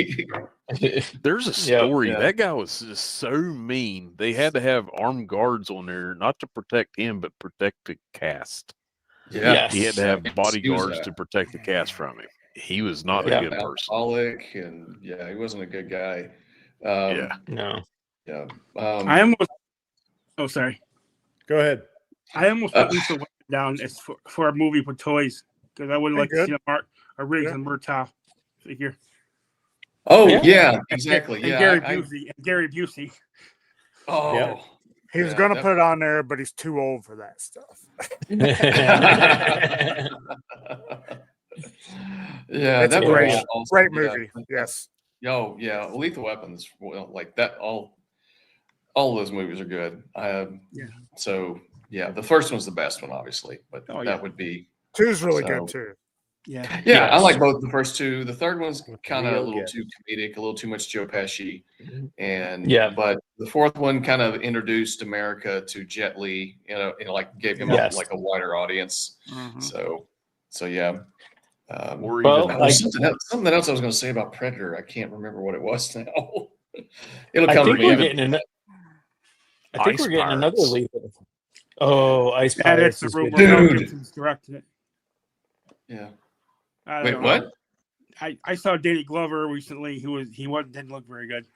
There's a story. That guy was just so mean. They had to have armed guards on there, not to protect him, but protect the cast. Yeah. Yes. He had to have bodyguards to protect the cast from him. He was not a good person. Alcoholic, and he wasn't a good guy. No. Yeah. I almost. Oh, sorry. Go ahead. I almost put Lisa Whalen down as for a movie with toys because I would like to see a Riggs and Murtaugh figure. Oh yeah, exactly. And Gary Busey. Oh, yeah. He was going to put it on there, but he's too old for that stuff. It's a was great movie. Yes. Oh yeah, Lethal Weapons. Like that. All of those movies are good. So yeah, the first one's the best one, obviously, but that would be 2's really good too. Yeah, I like both the first two. The third one's kind of a little too comedic, a little too much Joe Pesci, but the fourth one kind of introduced America to Jet Li, like gave him like a wider audience. Mm-hmm. So yeah. Something else I was going to say about Predator. I can't remember what it was now. It'll come to me. I think we're getting another lethal. Oh, Ice Pirates. That's the rumor. Mel Gibson's directing it. Yeah. Wait, what? I saw Danny Glover recently. Didn't look very good.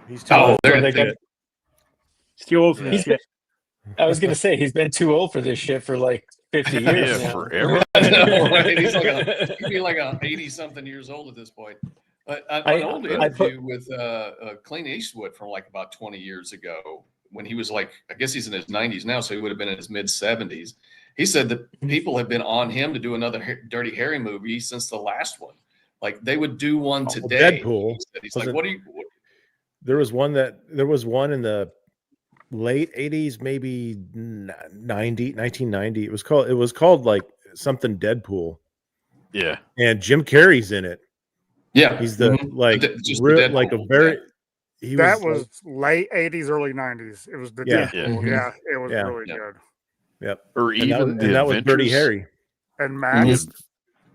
He's too old. Too old for this shit. I was gonna say he's been too old for this shit for like 50 years. Forever. I know, right? He'd be like 80-something years old at this point. But an old interview with Clint Eastwood from like about 20 years ago, when he was like, I guess he's in his 90s now, so he would have been in his mid 70s. He said that people have been on him to do another Dirty Harry movie since the last one. Like they would do one today. Deadpool. He's like, what do you? There was one in the late 80s, maybe 1990. It was called like something Deadpool. Yeah. And Jim Carrey's in it. Yeah. He's the that was late 80s, early 90s. It was the Deadpool. Yeah. It was really good. Yep. Or even that was Dirty Harry. And Max, do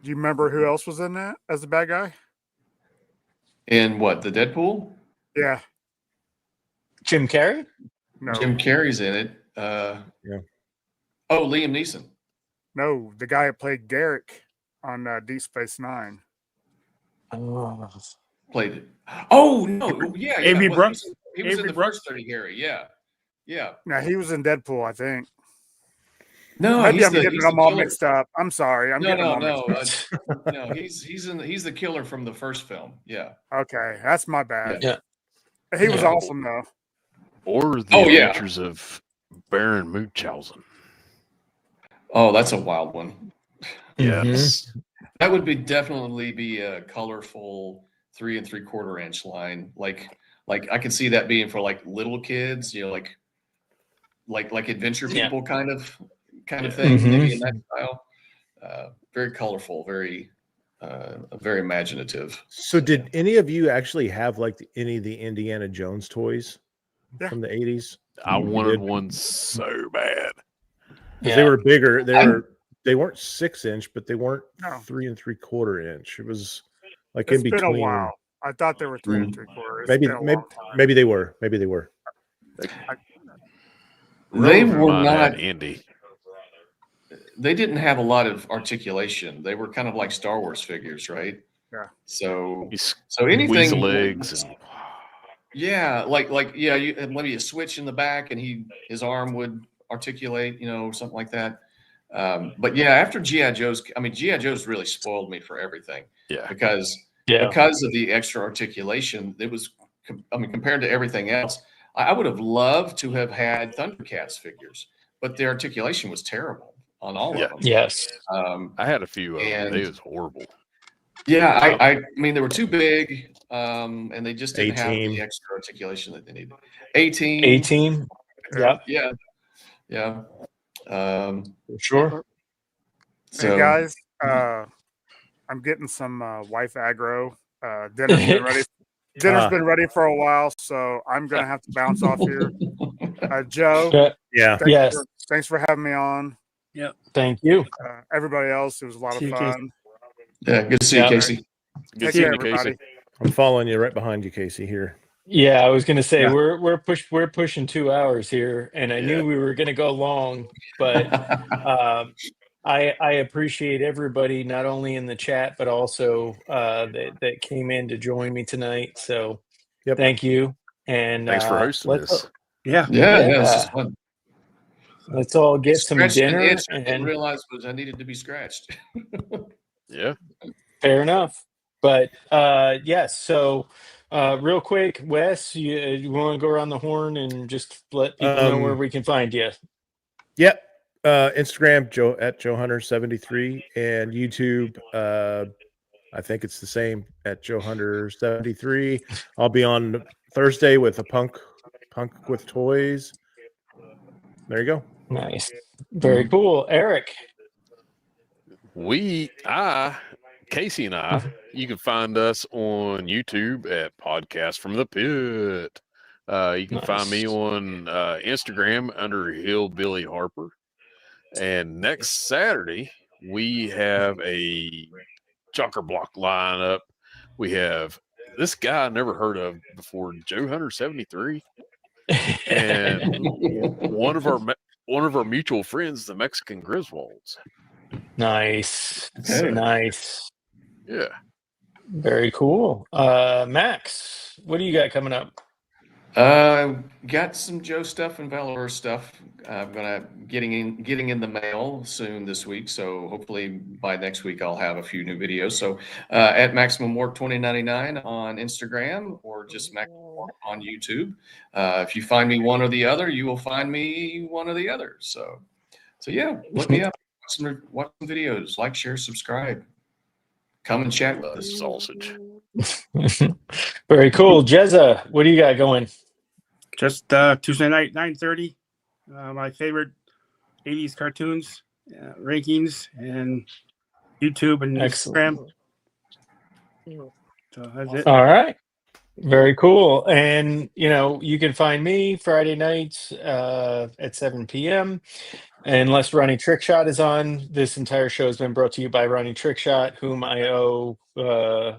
you remember who else was in that as the bad guy? In what, the Deadpool? Yeah. Jim Carrey? No. Jim Carrey's in it. Oh, Liam Neeson. No, the guy that played Garrick on Deep Space Nine. Oh. Played it. Oh no! Yeah, Avery Brooks. He was in the first Dirty Harry. Yeah. Now he was in Deadpool, I think. No, maybe I'm getting them all mixed up. I'm sorry. No. He's the killer from the first film. Yeah. Okay, that's my bad. Yeah. He was awesome though. Or the Adventures of Baron Munchausen. Oh, that's a wild one. Yes. That would definitely be a colorful 3 3/4 inch line. Like I could see that being for like little kids, like adventure people kind of thing, maybe in that style. Very colorful, very imaginative. So did any of you actually have like any of the Indiana Jones toys from the 80s? I wanted one so bad. They were bigger. They weren't 6-inch, but they weren't 3 3/4 inch. It was like in between. It's been a while. I thought they were 3 3/4. Maybe they were. They were not Andy. They didn't have a lot of articulation. They were kind of like Star Wars figures, right? Yeah. So anything legs Yeah, yeah, you and maybe a switch in the back, and his arm would articulate, something like that. But yeah, after GI Joe's, I mean, GI Joe's really spoiled me for everything. Yeah. Because Yeah. of the extra articulation, it was, I mean, compared to everything else, I would have loved to have had Thundercats figures, but the articulation was terrible on all of them. Yes. I had a few of them. and- They was horrible. Yeah, I mean, they were too big, and they just didn't have A-Team. the extra articulation that they needed. A-Team. A-Team. Yep. Yeah. Sure. So Hey guys, I'm getting some wife aggro. Dinner's been ready. Dinner's been ready for a while, so I'm gonna have to bounce off here. Joe, Yeah. Thanks for having me on. Thank you. Everybody else, it was a lot of fun. yeah, good to see you, Casey. Good Take seeing care, you, Casey. everybody. I'm following you right behind you, Casey. Here. Yeah, I was gonna say Yeah. we're pushing 2 hours here, and I knew we were gonna go long, but I appreciate everybody not only in the chat but also that came in to join me tonight. So thank you, and Thanks for hosting this. Yeah, this is fun. Let's all get some Scratched an dinner. itch I didn't And realize was I needed to be scratched. Yeah. fair enough. But yes, so real quick, Wes, you want to go around the horn and just let people know where we can find you? Yep. Instagram Joe at JoeHunter73 and YouTube. I think it's the same at JoeHunter73. I'll be on Thursday with a punk with toys. There you go. Nice. Very cool. Eric. Casey and I, you can find us on YouTube at Podcast from the Pit. You can find me on Instagram under Hillbilly Harper. And next Saturday, we have a Jocker Block lineup. We have this guy I never heard of before, Joe Hunter 73, and one of our mutual friends, the Mexican Griswolds. Nice. Okay. Nice. Yeah. Very cool. Max, what do you got coming up? Got some Joe stuff and Valor stuff. I'm gonna getting in the mail soon this week. So hopefully by next week I'll have a few new videos. So at Maximum Work 2099 on Instagram or just Maximum Work on YouTube. If you find me one or the other, you will find me one or the other. So yeah, look me up. Watch some videos. Like, share, subscribe. Come and chat with us. Sausage. Very cool. Jezza, what do you got going? Just Tuesday night, 9:30. My favorite 80s cartoons, rankings, and YouTube and Instagram. So that's it. All right. Very cool. And, you can find me Friday nights at 7 p.m. Unless Ronnie Trickshot is on. This entire show has been brought to you by Ronnie Trickshot, whom I owe, probably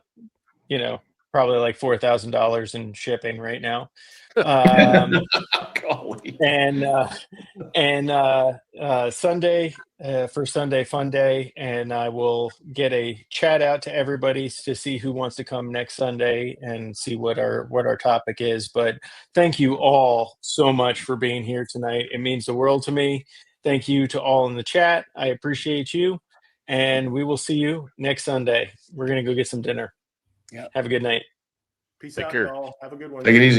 like $4,000 in shipping right now. Sunday for Sunday Fun Day, and I will get a chat out to everybody to see who wants to come next Sunday and see what our topic is. But thank you all so much for being here tonight. It means the world to me. Thank you to all in the chat. I appreciate you, and we will see you next Sunday. We're gonna go get some dinner. Yeah. Have a good night. Peace Take out, care. y'all. Have a good one. Take it easy.